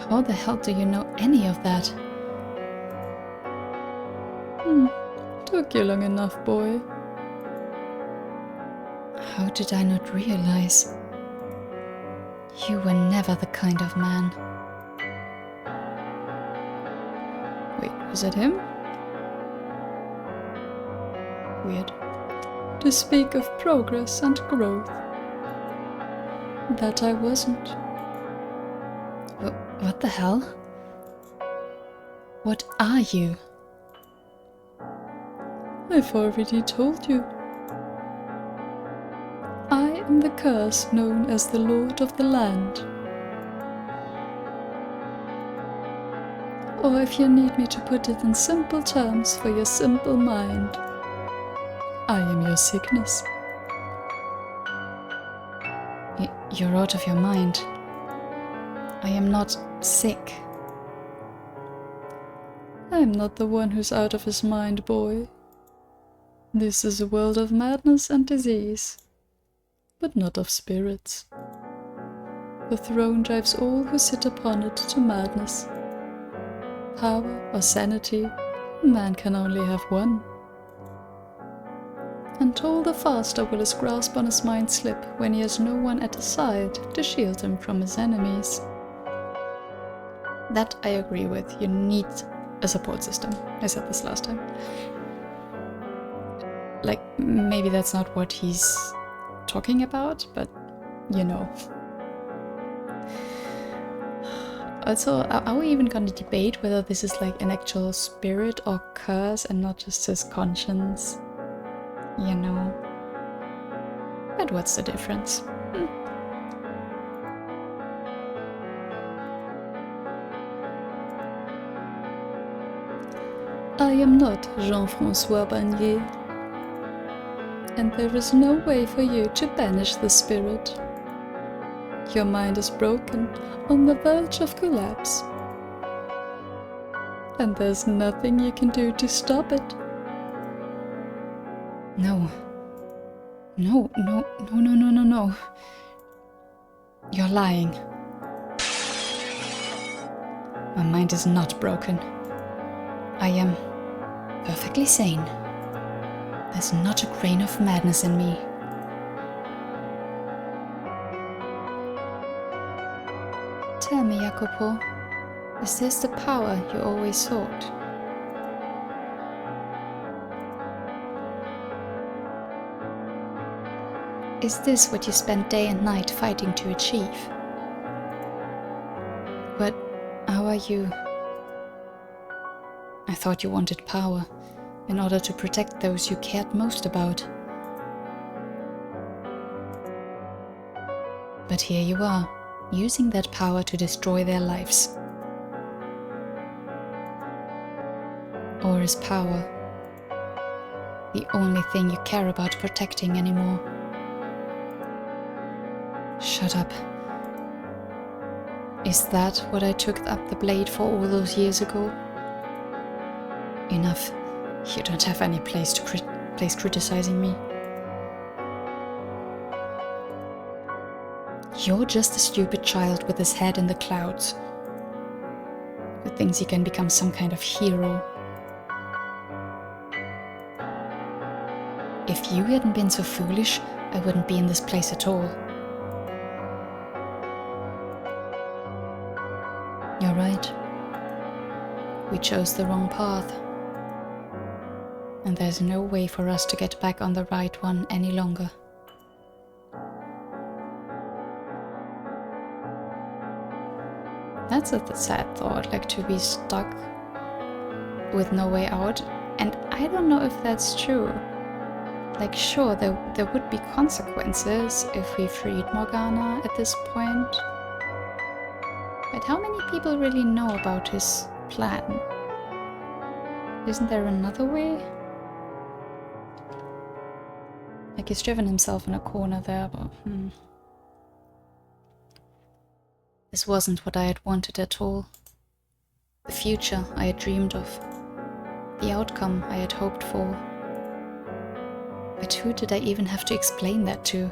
How the hell do you know any of that? Took you long enough, boy. How did I not realize? You were never the kind of man. Wait, was that him? Weird. To speak of progress and growth. That I wasn't. What the hell? What are you? I've already told you. I am the curse known as the Lord of the Land. Or if you need me to put it in simple terms for your simple mind, I am your sickness. You're out of your mind. I am not sick. I'm not the one who's out of his mind, boy. This is a world of madness and disease, but not of spirits. The throne drives all who sit upon it to madness. Power or sanity, man can only have one. And all the faster will his grasp on his mind slip when he has no one at his side to shield him from his enemies. That I agree with. You need a support system. I said this last time. Like, maybe that's not what he's talking about, but you know. Also, are we even gonna debate whether this is like an actual spirit or curse and not just his conscience? You know. But what's the difference? I am not Jean-François Barnier, and there is no way for you to banish the spirit. Your mind is broken, on the verge of collapse, and there's nothing you can do to stop it. No. No. You're lying. My mind is not broken. I am perfectly sane. There's not a grain of madness in me. Tell me, Jacopo, is this the power you always sought? Is this what you spent day and night fighting to achieve? But how are you? I thought you wanted power in order to protect those you cared most about. But here you are, using that power to destroy their lives. Or is power the only thing you care about protecting anymore? Shut up. Is that what I took up the blade for all those years ago? Enough. You don't have any place to place criticizing me. You're just a stupid child with his head in the clouds, who thinks he can become some kind of hero. If you hadn't been so foolish, I wouldn't be in this place at all. You're right. We chose the wrong path. And there's no way for us to get back on the right one any longer. That's a sad thought, like to be stuck with no way out. And I don't know if that's true. Like, sure, there would be consequences if we freed Morgana at this point. But how many people really know about his plan? Isn't there another way? Like, he's driven himself in a corner there, but This wasn't what I had wanted at all. The future I had dreamed of. The outcome I had hoped for. But who did I even have to explain that to?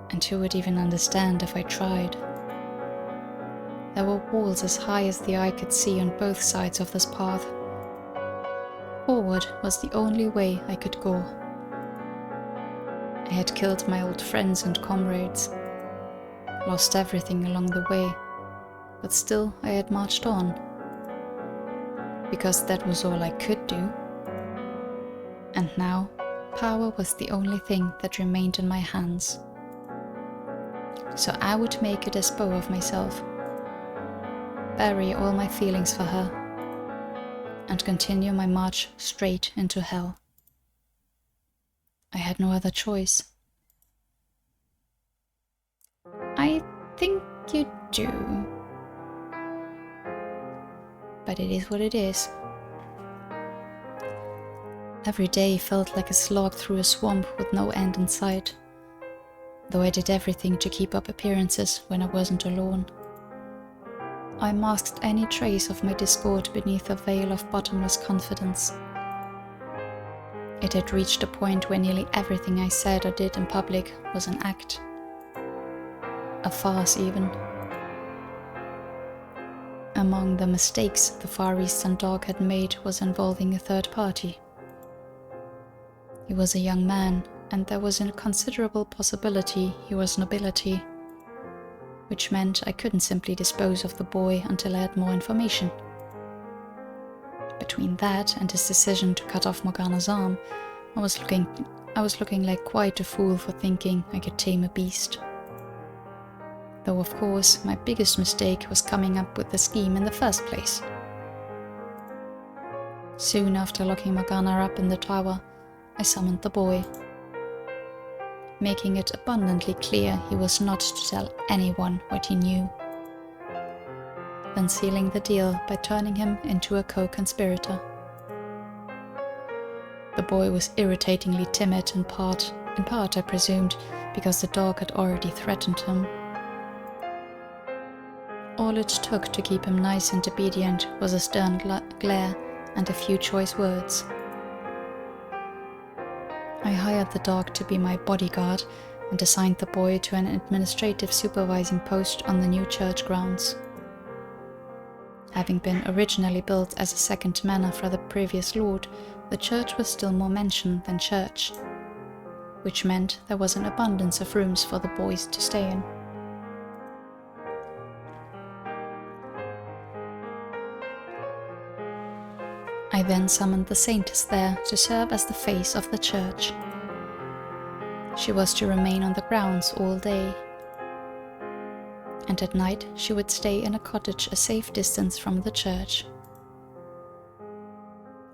And who would even understand if I tried? There were walls as high as the eye could see on both sides of this path. Forward was the only way I could go. I had killed my old friends and comrades, lost everything along the way, but still I had marched on. Because that was all I could do. And now, power was the only thing that remained in my hands. So I would make a despo of myself, bury all my feelings for her, and continue my march straight into hell. I had no other choice. I think you do. But it is what it is. Every day felt like a slog through a swamp with no end in sight, though I did everything to keep up appearances when I wasn't alone. I masked any trace of my discord beneath a veil of bottomless confidence. It had reached a point where nearly everything I said or did in public was an act. A farce even. Among the mistakes the Far Eastern dog had made was involving a third party. He was a young man, and there was a considerable possibility he was nobility, which meant I couldn't simply dispose of the boy until I had more information. Between that and his decision to cut off Morgana's arm, I was looking like quite a fool for thinking I could tame a beast. Though of course, my biggest mistake was coming up with the scheme in the first place. Soon after locking Morgana up in the tower, I summoned the boy, making it abundantly clear he was not to tell anyone what he knew, then sealing the deal by turning him into a co-conspirator. The boy was irritatingly timid in part I presumed, because the dog had already threatened him. All it took to keep him nice and obedient was a stern glare and a few choice words. I hired the dog to be my bodyguard and assigned the boy to an administrative supervising post on the new church grounds. Having been originally built as a second manor for the previous lord, the church was still more mansion than church, which meant there was an abundance of rooms for the boys to stay in. I then summoned the saintess there to serve as the face of the church. She was to remain on the grounds all day, and at night she would stay in a cottage a safe distance from the church.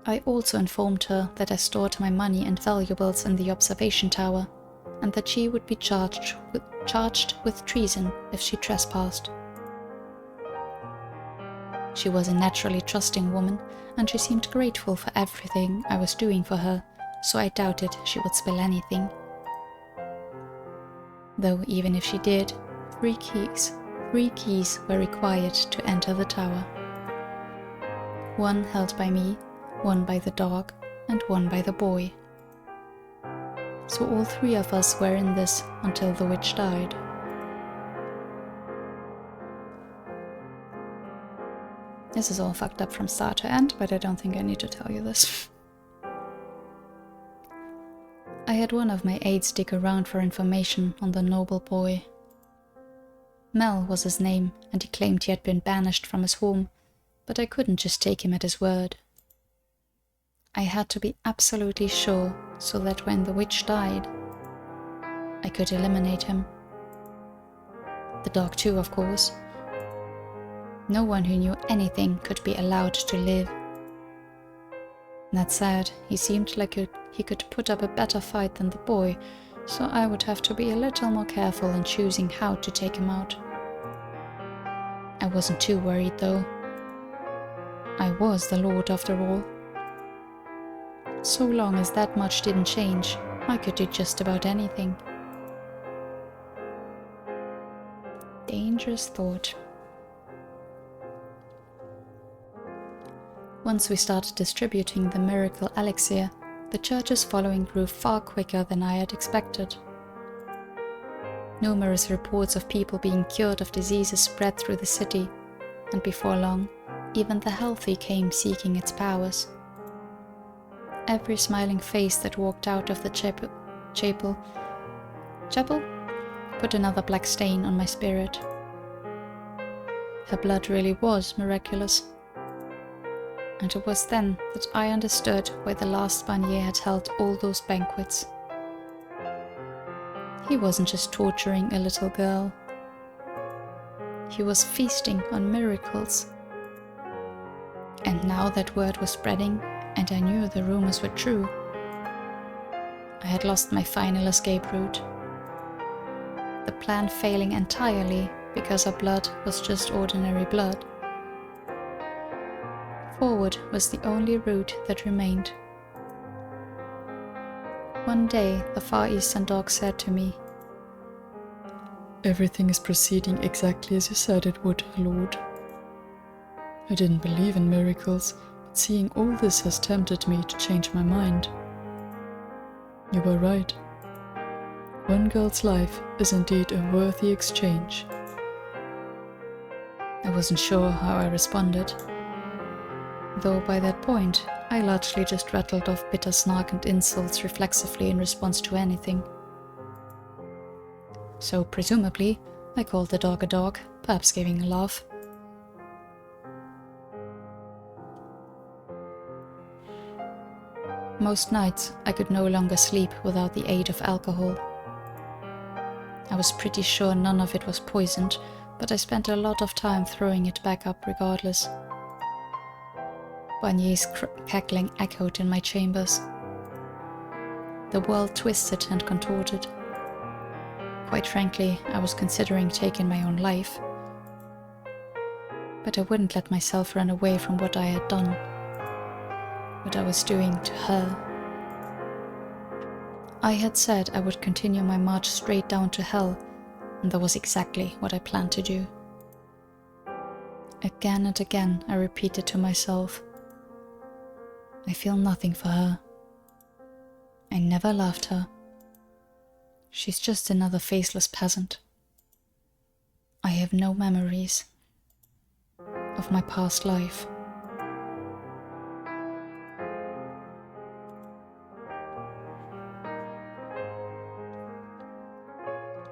I also informed her that I stored my money and valuables in the observation tower, and that she would be charged with treason if she trespassed. She was a naturally trusting woman, and she seemed grateful for everything I was doing for her, so I doubted she would spill anything. Though even if she did, three keys were required to enter the tower. One held by me, one by the dog, and one by the boy. So all three of us were in this until the witch died. This is all fucked up from start to end, but I don't think I need to tell you this. I had one of my aides dig around for information on the noble boy. Mel was his name, and he claimed he had been banished from his home, but I couldn't just take him at his word. I had to be absolutely sure, so that when the witch died, I could eliminate him. The dog too, of course. No one who knew anything could be allowed to live. That said, he seemed like he could put up a better fight than the boy, so I would have to be a little more careful in choosing how to take him out. I wasn't too worried though. I was the lord after all. So long as that much didn't change, I could do just about anything. Dangerous thought. Once we started distributing the miracle elixir, the church's following grew far quicker than I had expected. Numerous reports of people being cured of diseases spread through the city, and before long, even the healthy came seeking its powers. Every smiling face that walked out of the chapel put another black stain on my spirit. Her blood really was miraculous. And it was then that I understood why the last Barnier had held all those banquets. He wasn't just torturing a little girl. He was feasting on miracles. And now that word was spreading, and I knew the rumors were true, I had lost my final escape route. The plan failing entirely because her blood was just ordinary blood. Forward was the only route that remained. One day, the Far Eastern dog said to me, "Everything is proceeding exactly as you said it would, Lord." I didn't believe in miracles, but seeing all this has tempted me to change my mind. You were right. One girl's life is indeed a worthy exchange. I wasn't sure how I responded, though by that point I largely just rattled off bitter snark and insults reflexively in response to anything. So presumably, I called the dog a dog, perhaps giving a laugh. Most nights I could no longer sleep without the aid of alcohol. I was pretty sure none of it was poisoned, but I spent a lot of time throwing it back up regardless. Barnier's cackling echoed in my chambers. The world twisted and contorted. Quite frankly, I was considering taking my own life. But I wouldn't let myself run away from what I had done, what I was doing to her. I had said I would continue my march straight down to hell, and that was exactly what I planned to do. Again and again I repeated to myself, I feel nothing for her. I never loved her. She's just another faceless peasant. I have no memories of my past life.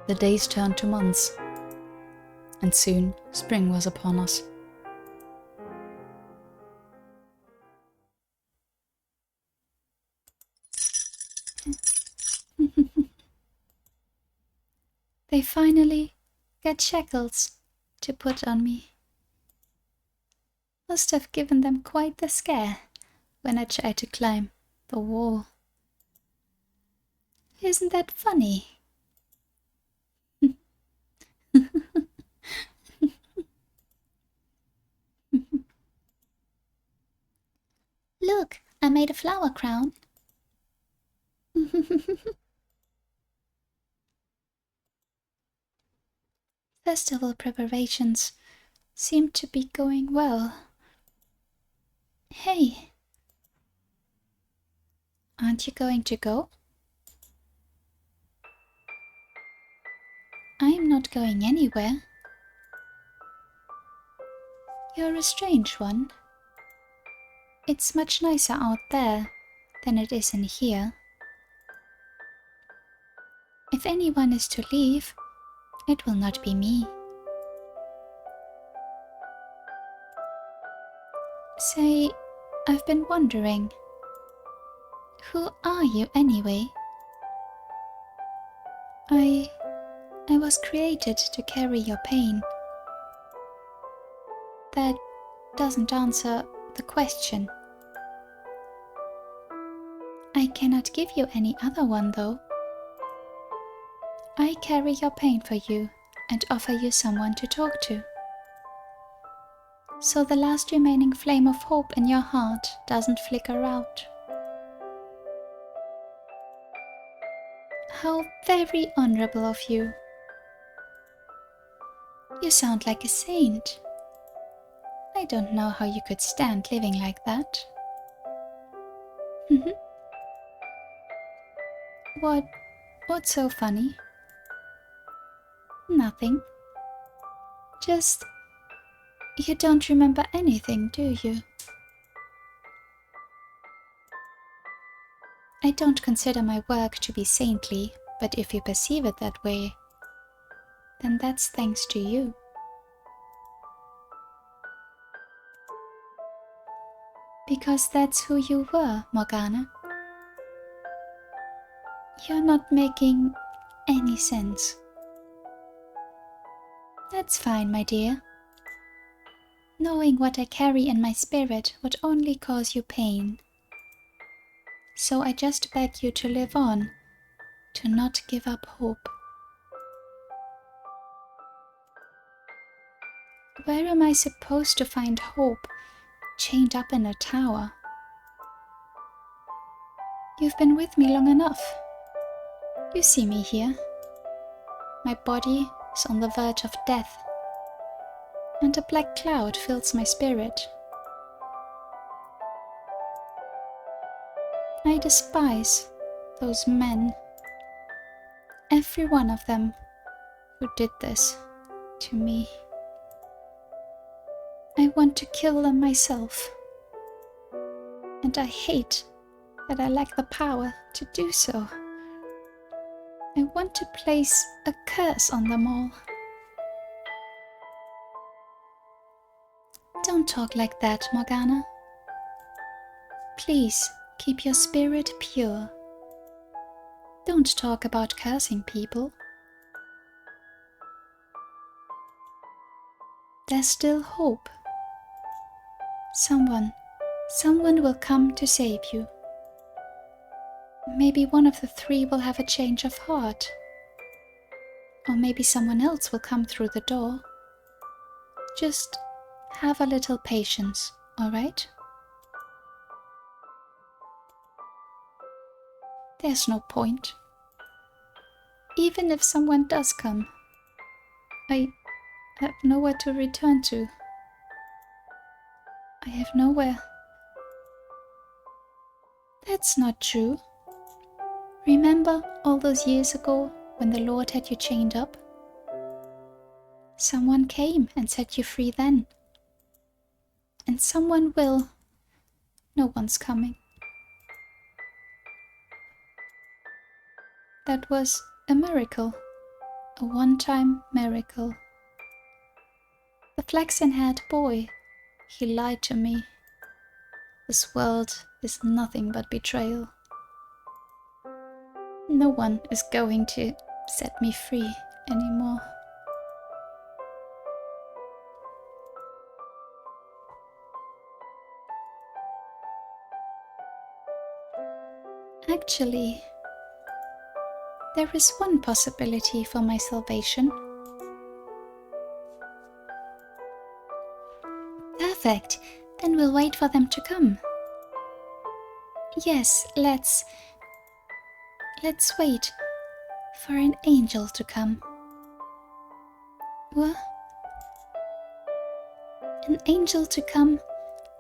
The days turned to months, and soon spring was upon us. They finally got shackles to put on me. Must have given them quite the scare when I tried to climb the wall. Isn't that funny? Look, I made a flower crown. Festival preparations seem to be going well. Hey, aren't you going to go? I am not going anywhere. You're a strange one. It's much nicer out there than it is in here. If anyone is to leave, it will not be me. Say, I've been wondering, who are you anyway? I was created to carry your pain. That doesn't answer the question. I cannot give you any other one though. I carry your pain for you and offer you someone to talk to. So the last remaining flame of hope in your heart doesn't flicker out. How very honorable of you. You sound like a saint. I don't know how you could stand living like that. What's so funny? Nothing. Just, you don't remember anything, do you? I don't consider my work to be saintly, but if you perceive it that way, then that's thanks to you. Because that's who you were, Morgana. You're not making any sense. That's fine, my dear. Knowing what I carry in my spirit would only cause you pain. So I just beg you to live on, to not give up hope. Where am I supposed to find hope, chained up in a tower? You've been with me long enough. You see me here. My body is on the verge of death, and a black cloud fills my spirit. I despise those men, every one of them, who did this to me. I want to kill them myself, and I hate that I lack the power to do so. I want to place a curse on them all. Don't talk like that, Morgana. Please keep your spirit pure. Don't talk about cursing people. There's still hope. Someone will come to save you. Maybe one of the three will have a change of heart. Or maybe someone else will come through the door. Just have a little patience, all right? There's no point. Even if someone does come, I have nowhere to return to. I have nowhere. That's not true. Remember all those years ago when the Lord had you chained up? Someone came and set you free then. And someone will. No one's coming. That was a miracle. A one-time miracle. The flaxen-haired boy, he lied to me. This world is nothing but betrayal. No one is going to set me free anymore. Actually, there is one possibility for my salvation. Perfect. Then we'll wait for them to come. Yes, let's wait for an angel to come. What? An angel to come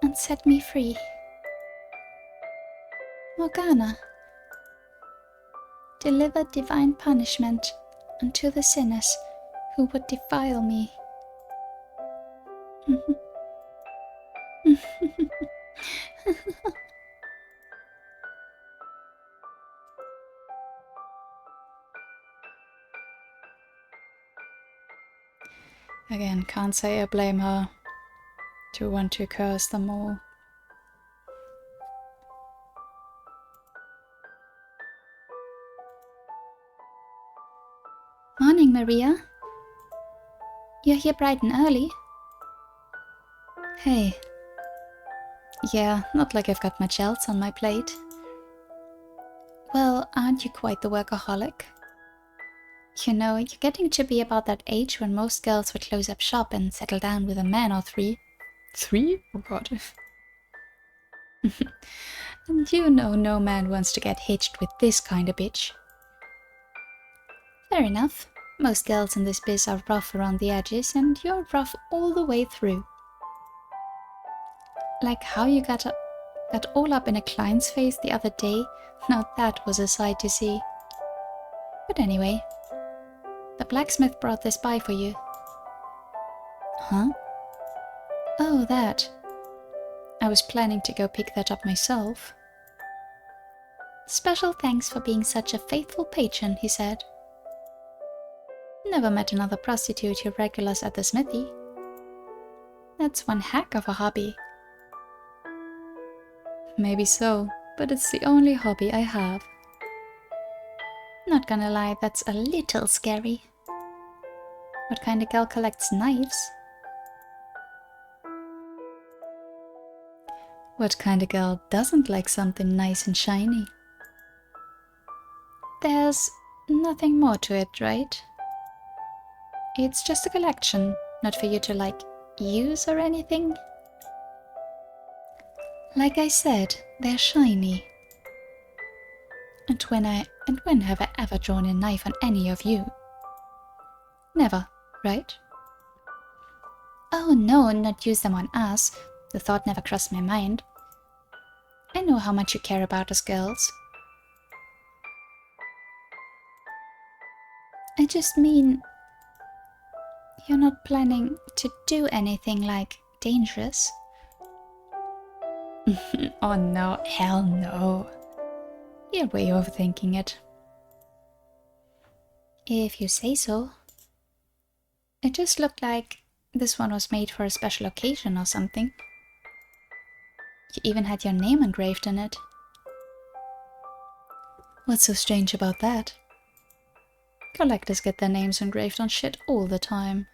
and set me free. Morgana, deliver divine punishment unto the sinners who would defile me. Again, can't say I blame her to want to curse them all. Morning, Maria. You're here bright and early. Hey. Yeah, not like I've got much else on my plate. Well, aren't you quite the workaholic? You know, you're getting to be about that age when most girls would close up shop and settle down with a man or three. 3? Oh god. And you know no man wants to get hitched with this kind of bitch. Fair enough. Most girls in this biz are rough around the edges, and you're rough all the way through. Like how you got all up in a client's face the other day. Now that was a sight to see. But anyway, the blacksmith brought this by for you. Huh? Oh, that. I was planning to go pick that up myself. Special thanks for being such a faithful patron, he said. Never met another prostitute who regulars at the smithy. That's one heck of a hobby. Maybe so, but it's the only hobby I have. Not gonna lie, that's a little scary. What kind of girl collects knives? What kind of girl doesn't like something nice and shiny? There's nothing more to it, right? It's just a collection, not for you to, like, use or anything. Like I said, they're shiny. And when have I ever drawn a knife on any of you? Never, right? Oh no, not use them on us. The thought never crossed my mind. I know how much you care about us girls. I just mean, you're not planning to do anything like dangerous. Oh no, hell no. You're way overthinking it. If you say so. It just looked like this one was made for a special occasion or something. You even had your name engraved in it. What's so strange about that? Collectors get their names engraved on shit all the time.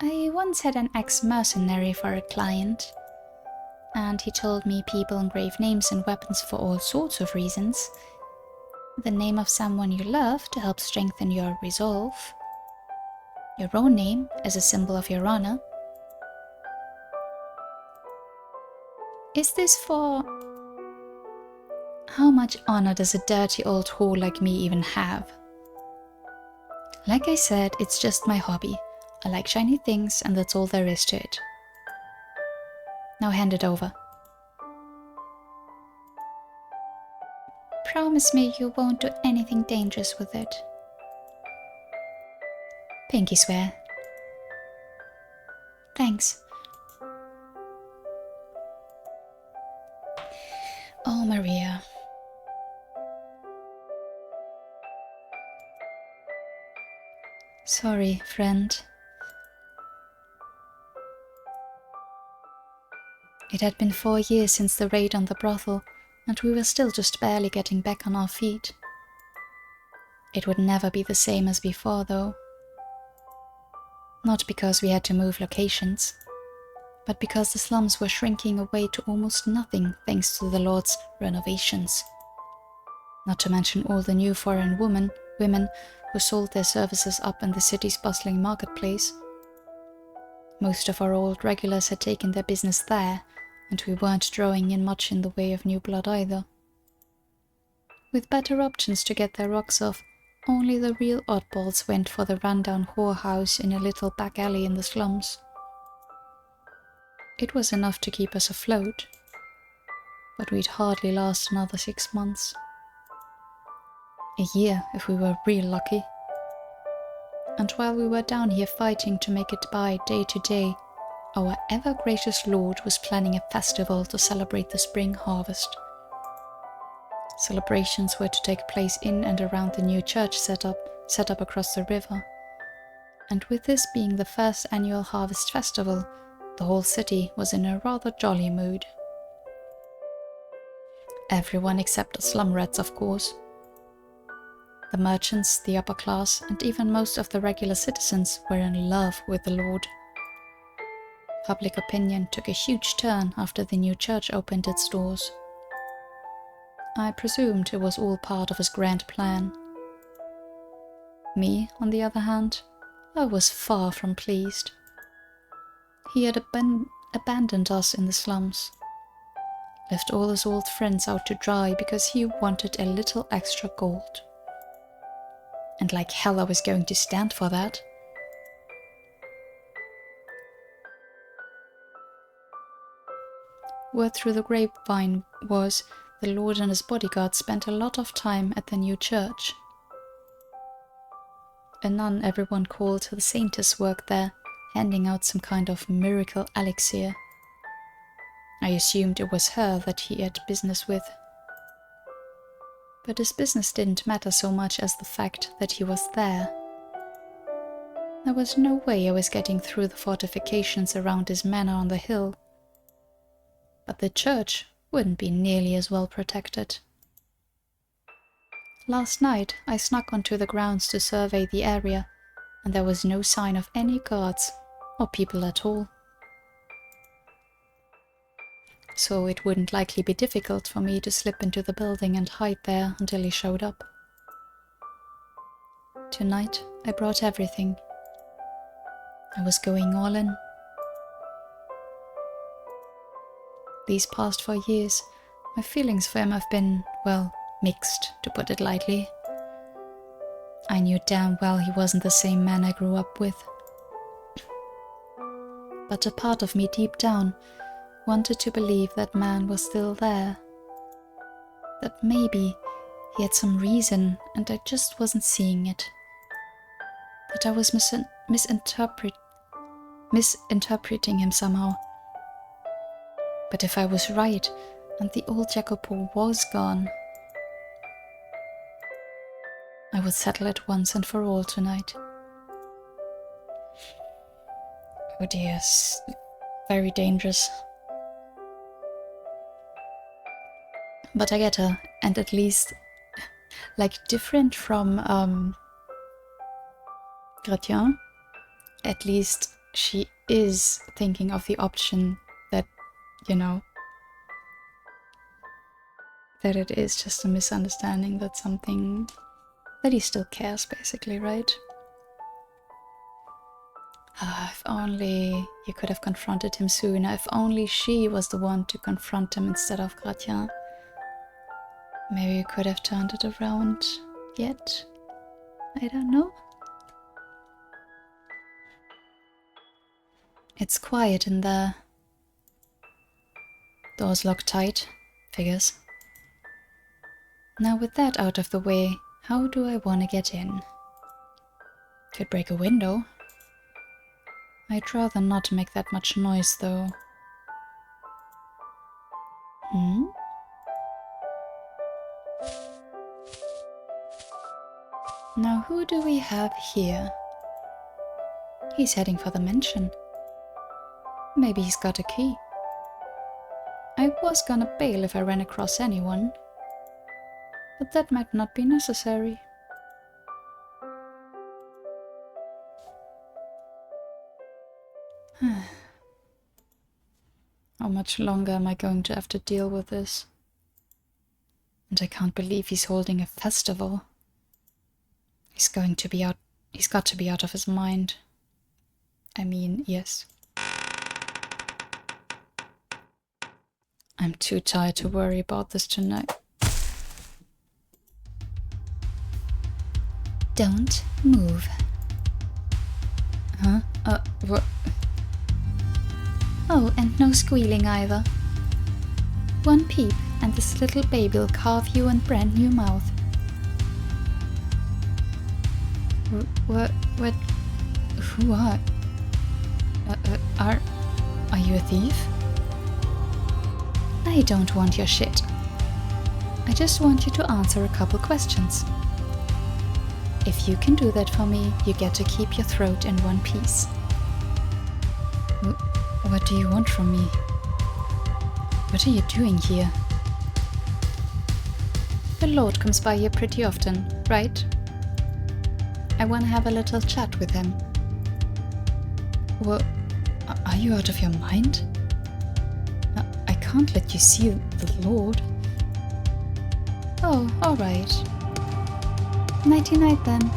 I once had an ex-mercenary for a client, and he told me people engrave names and weapons for all sorts of reasons. The name of someone you love to help strengthen your resolve. Your own name as a symbol of your honor. Is this for... How much honor does a dirty old whore like me even have? Like I said, it's just my hobby. I like shiny things and that's all there is to it. Now hand it over. Promise me you won't do anything dangerous with it. Pinky swear. Thanks. Oh, Maria. Sorry, friend. It had been 4 years since the raid on the brothel, and we were still just barely getting back on our feet. It would never be the same as before, though. Not because we had to move locations, but because the slums were shrinking away to almost nothing thanks to the Lord's renovations. Not to mention all the new foreign women who sold their services up in the city's bustling marketplace. Most of our old regulars had taken their business there, and we weren't drawing in much in the way of new blood either. With better options to get their rocks off, only the real oddballs went for the rundown whorehouse in a little back alley in the slums. It was enough to keep us afloat, but we'd hardly last another 6 months. A year, if we were real lucky. And while we were down here fighting to make it by day to day, our ever-gracious Lord was planning a festival to celebrate the spring harvest. Celebrations were to take place in and around the new church set up across the river. And with this being the first annual harvest festival, the whole city was in a rather jolly mood. Everyone except the slum rats, of course. The merchants, the upper class, and even most of the regular citizens were in love with the Lord. Public opinion took a huge turn after the new church opened its doors. I presumed it was all part of his grand plan. Me, on the other hand, I was far from pleased. He had abandoned us in the slums, left all his old friends out to dry because he wanted a little extra gold. And like hell I was going to stand for that. Word through the grapevine was the Lord and his bodyguard spent a lot of time at the new church. A nun everyone called the Saintess worked there, handing out some kind of miracle elixir. I assumed it was her that he had business with. But his business didn't matter so much as the fact that he was there. There was no way I was getting through the fortifications around his manor on the hill. But the church wouldn't be nearly as well protected. Last night I snuck onto the grounds to survey the area, and there was no sign of any guards or people at all. So it wouldn't likely be difficult for me to slip into the building and hide there until he showed up. Tonight I brought everything. I was going all in. These past 4 years, My feelings for him have been, well, mixed, to put it lightly. I knew damn well he wasn't the same man I grew up with. But a part of me deep down wanted to believe that man was still there. That maybe he had some reason and I just wasn't seeing it. That I was misinterpreting him somehow. But if I was right, and the old Jacopo was gone, I would settle it once and for all tonight. Oh dear, very dangerous. But I get her, and at least, like, different from Requiem, at least she is thinking of the option that, you know, that it is just a misunderstanding, that something, that he still cares, basically, right? If only you could have confronted him sooner, if only she was the one to confront him instead of Requiem. Maybe you could have turned it around yet? I don't know. It's quiet in there. Doors locked tight. Figures. Now with that out of the way, how do I want to get in? Could break a window. I'd rather not make that much noise though. Now who do we have here? He's heading for the mansion. Maybe he's got a key. I was gonna bail if I ran across anyone, but that might not be necessary. How much longer am I going to have to deal with this? And I can't believe he's holding a festival. He's got to be out of his mind. I mean, yes. I'm too tired to worry about this tonight. Don't move. Huh? What? Oh, and no squealing either. One peep, and this little baby'll carve you a brand new mouth. What? Who are? Are you a thief? I don't want your shit. I just want you to answer a couple questions. If you can do that for me, you get to keep your throat in one piece. What do you want from me? What are you doing here? The Lord comes by here pretty often, right? I want to have a little chat with him. Well, are you out of your mind? I can't let you see the Lord. Oh, alright. Nighty-night then.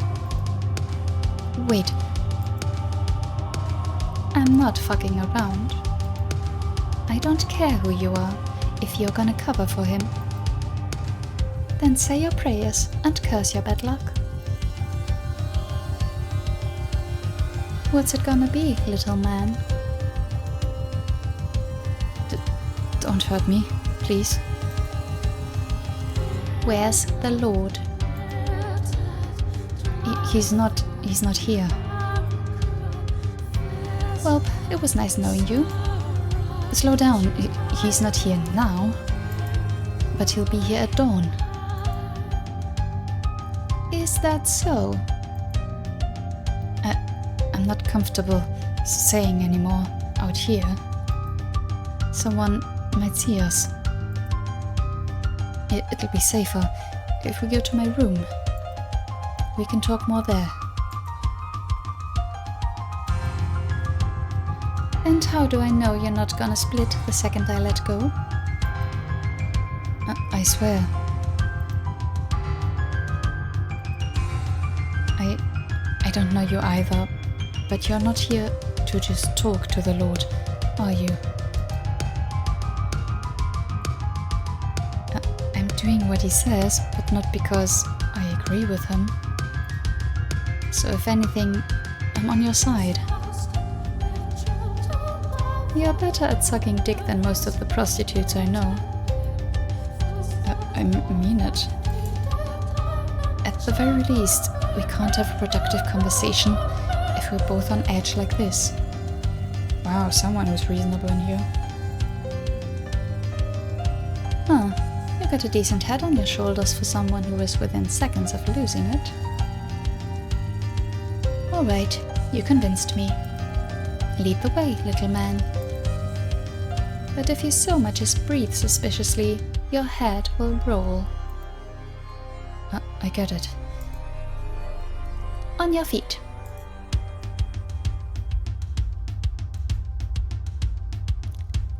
Wait. I'm not fucking around. I don't care who you are, if you're gonna cover for him. Then say your prayers and curse your bad luck. What's it gonna be, little man? Don't hurt me, please. Where's the Lord? He's not here. Well, it was nice knowing you. Slow down. He's not here now. But he'll be here at dawn. Is that so? I'm not comfortable saying anymore out here. Someone might see us. It'll be safer if we go to my room. We can talk more there. And how do I know you're not gonna split the second I let go? I swear. I don't know you either, but you're not here to just talk to the Lord, are you? doing what he says, but not because I agree with him. So if anything, I'm on your side. You're better at sucking dick than most of the prostitutes I know. I mean it. At the very least, we can't have a productive conversation if we're both on edge like this. Wow, someone was reasonable in here. Huh, you got a decent head on your shoulders for someone who was within seconds of losing it. Alright, you convinced me. Lead the way, little man. But if you so much as breathe suspiciously, your head will roll. I get it. On your feet.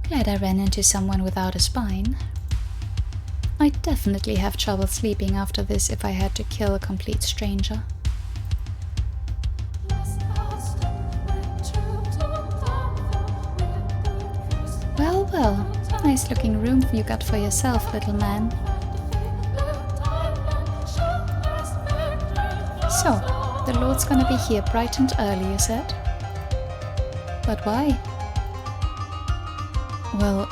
Glad I ran into someone without a spine. I'd definitely have trouble sleeping after this if I had to kill a complete stranger. Well, well, nice looking room you got for yourself, little man. So, the Lord's gonna be here bright and early, you said? But why? Well,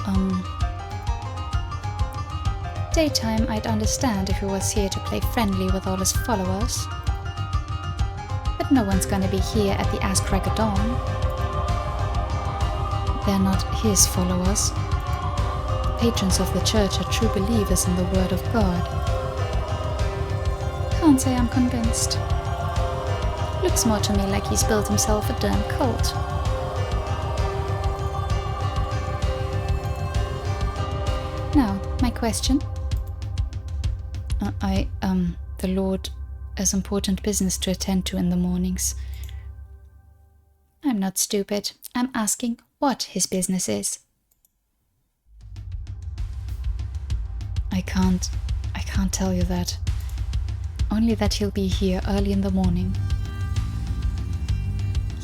daytime I'd understand if he was here to play friendly with all his followers. But no one's gonna be here at the ass crack of dawn. They're not his followers. Patrons of the church are true believers in the word of God. Can't say I'm convinced. Looks more to me like he's built himself a damn cult. Now, my question. The Lord has important business to attend to in the mornings. I'm not stupid. I'm asking what his business is. I can't tell you that. Only that he'll be here early in the morning.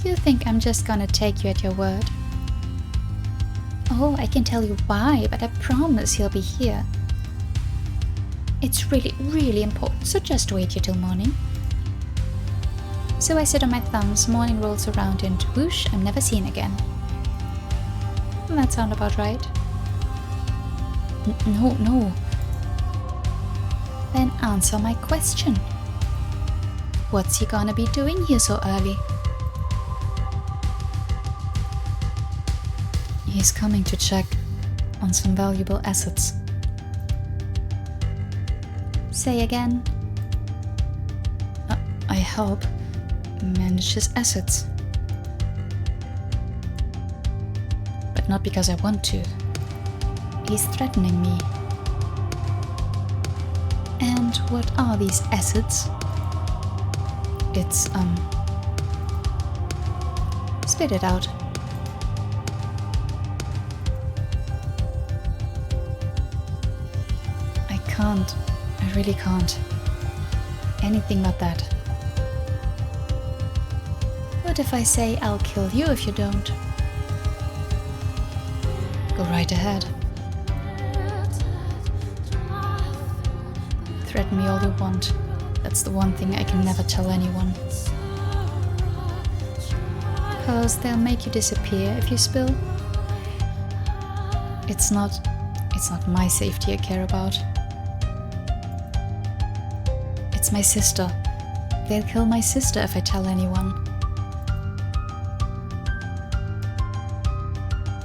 You think I'm just gonna take you at your word? Oh, I can tell you why, but I promise he'll be here. It's really, really important, so just wait till morning. So I sit on my thumbs, morning rolls around and whoosh, I'm never seen again. Doesn't that sound about right? No. Then answer my question. What's he gonna be doing here so early? He's coming to check on some valuable assets. Say again. I help manage his assets. But not because I want to. He's threatening me. And what are these assets? It's, spit it out. I really can't. Anything but that. What if I say I'll kill you if you don't? Go right ahead. Threaten me all you want. That's the one thing I can never tell anyone. 'Cause they'll make you disappear if you spill. It's not my safety I care about. It's my sister. They'll kill my sister if I tell anyone.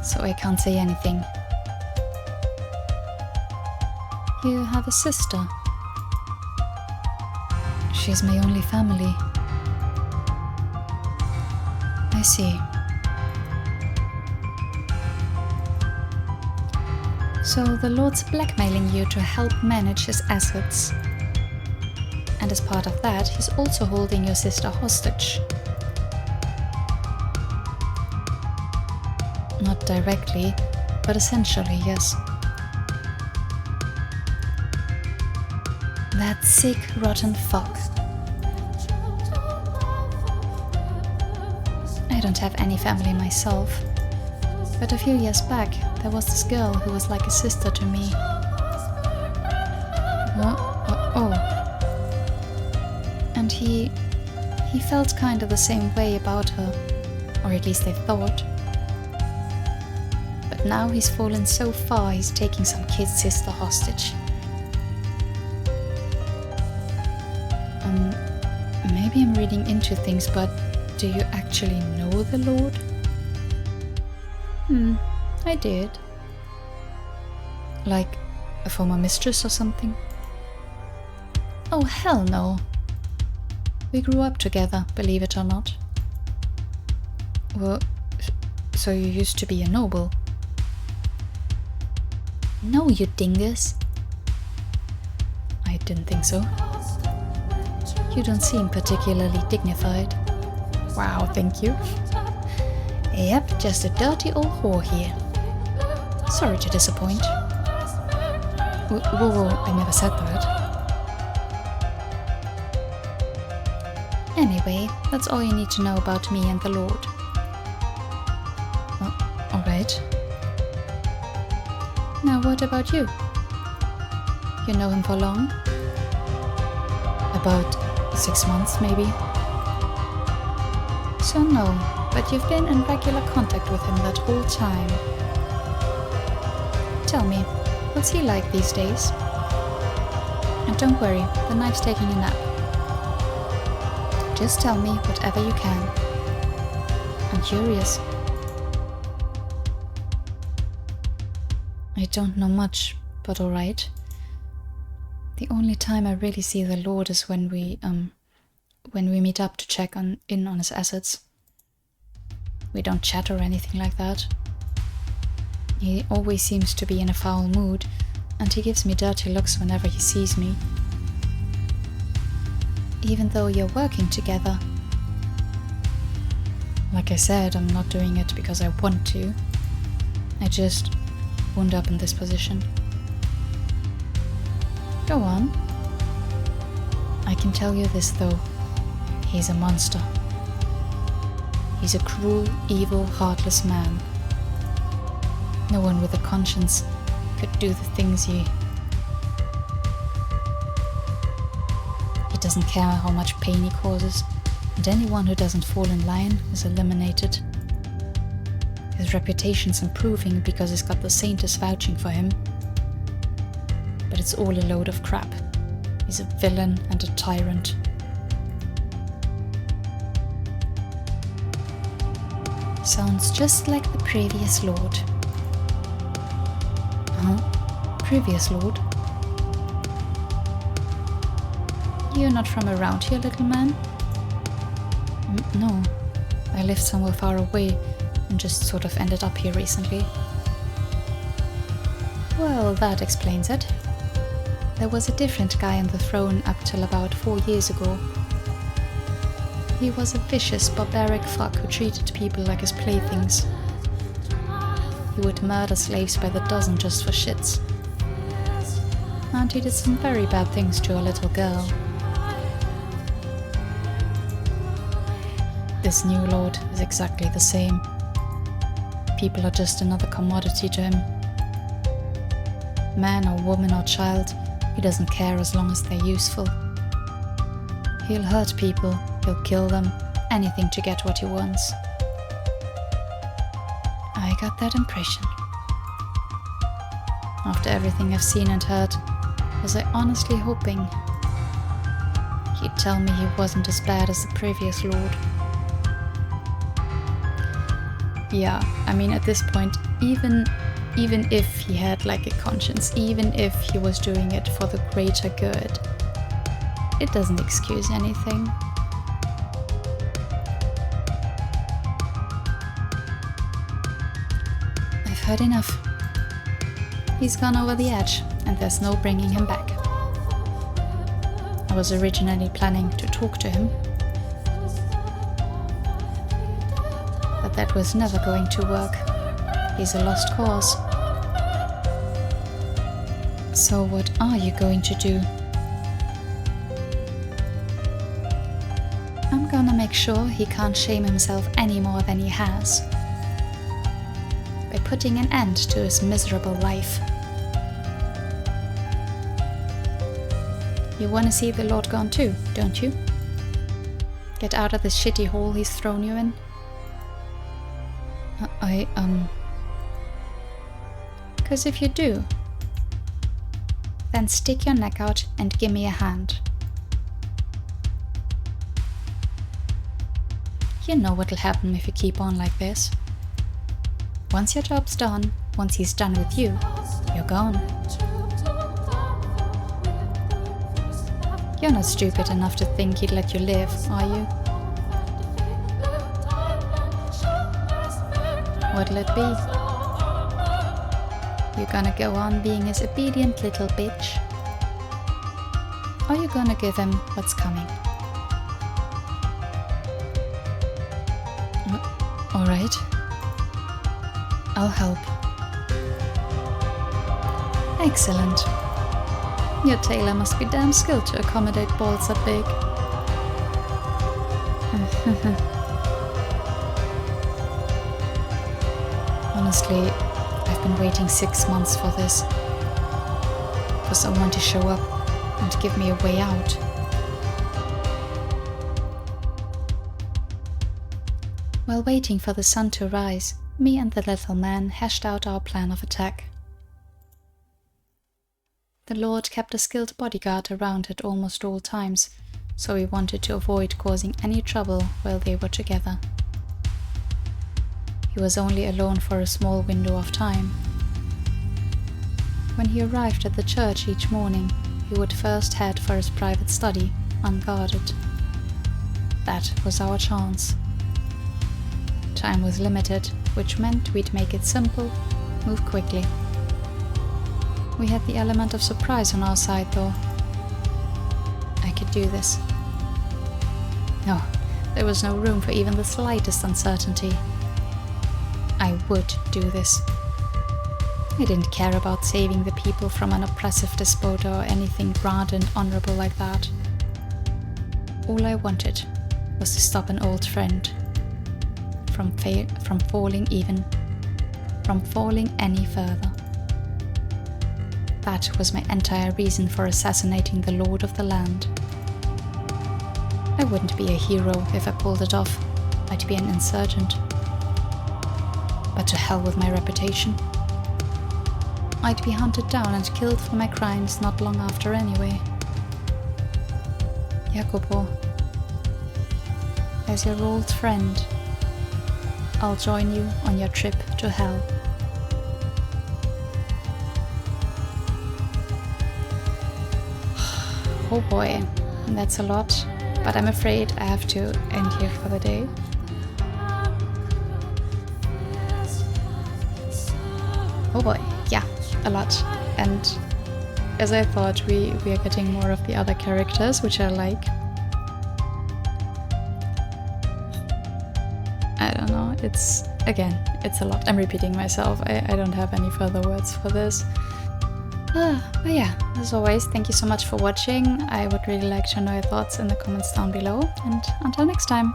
So I can't say anything. You have a sister. She's my only family. I see. So the Lord's blackmailing you to help manage his assets. And as part of that, he's also holding your sister hostage. Not directly, but essentially, yes. That sick, rotten fuck. I don't have any family myself, but a few years back, there was this girl who was like a sister to me. Oh. And he felt kind of the same way about her, or at least they thought. But now he's fallen so far, he's taking some kid's sister hostage. Maybe I'm reading into things, but do you actually know the Lord? I did. Like a former mistress or something? Oh, hell no. We grew up together, believe it or not. Well, so you used to be a noble? No, you dingus. I didn't think so. You don't seem particularly dignified. Wow, thank you. Yep, just a dirty old whore here. Sorry to disappoint. Whoa, I never said that. Anyway, that's all you need to know about me and the Lord. Alright. Now what about you? You know him for long? About 6 months, maybe? So no, but you've been in regular contact with him that whole time. Tell me, what's he like these days? And don't worry, the knife's taking a nap. Just tell me whatever you can. I'm curious. I don't know much, but alright. The only time I really see the Lord is when we meet up to check in on his assets. We don't chat or anything like that. He always seems to be in a foul mood, and he gives me dirty looks whenever he sees me. Even though you're working together. Like I said, I'm not doing it because I want to. I just wound up in this position. Go on. I can tell you this though. He's a monster. He's a cruel, evil, heartless man. No one with a conscience could do the things he doesn't care how much pain he causes, and anyone who doesn't fall in line is eliminated. His reputation's improving because he's got the saintess vouching for him. But it's all a load of crap. He's a villain and a tyrant. Sounds just like the previous Lord. Huh? Previous Lord? You're not from around here, little man? No. I lived somewhere far away and just sort of ended up here recently. Well, that explains it. There was a different guy on the throne up till about 4 years ago. He was a vicious, barbaric fuck who treated people like his playthings. He would murder slaves by the dozen just for shits. And he did some very bad things to a little girl. This new lord is exactly the same. People are just another commodity to him. Man or woman or child, he doesn't care as long as they're useful. He'll hurt people, he'll kill them, anything to get what he wants. I got that impression. After everything I've seen and heard, was I honestly hoping he'd tell me he wasn't as bad as the previous lord. Yeah, I mean at this point, even if he had like a conscience, even if he was doing it for the greater good, it doesn't excuse anything. I've heard enough. He's gone over the edge, and there's no bringing him back. I was originally planning to talk to him, but that was never going to work. He's a lost cause. So what are you going to do? I'm gonna make sure he can't shame himself any more than he has, by putting an end to his miserable life. You want to see the Lord gone too, don't you? Get out of this shitty hole he's thrown you in. Because if you do, then stick your neck out and give me a hand. You know what'll happen if you keep on like this. Once your job's done, once he's done with you, you're gone. You're not stupid enough to think he'd let you live, are you? What'll it be? You gonna go on being his obedient little bitch? Or you gonna give him what's coming? Alright. I'll help. Excellent. Your tailor must be damn skilled to accommodate balls that big. Honestly, I've been waiting 6 months for this. For someone to show up and give me a way out. While waiting for the sun to rise, me and the little man hashed out our plan of attack. The Lord kept a skilled bodyguard around at almost all times, so we wanted to avoid causing any trouble while they were together. He was only alone for a small window of time. When he arrived at the church each morning, he would first head for his private study, unguarded. That was our chance. Time was limited, which meant we'd make it simple, move quickly. We had the element of surprise on our side, though. I could do this. No, there was no room for even the slightest uncertainty. I would do this. I didn't care about saving the people from an oppressive despot or anything grand and honorable like that. All I wanted was to stop an old friend from falling any further. That was my entire reason for assassinating the Lord of the land. I wouldn't be a hero if I pulled it off. I'd be an insurgent. But to hell with my reputation. I'd be hunted down and killed for my crimes not long after anyway. Jacopo, as your old friend, I'll join you on your trip to hell. Oh boy, that's a lot, but I'm afraid I have to end here for the day. Oh boy, yeah, a lot. And as I thought, we are getting more of the other characters, which I like. I don't know, it's a lot. I'm repeating myself. I don't have any further words for this. But yeah, as always, thank you so much for watching. I would really like to know your thoughts in the comments down below. And until next time,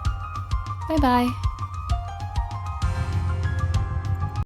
bye bye!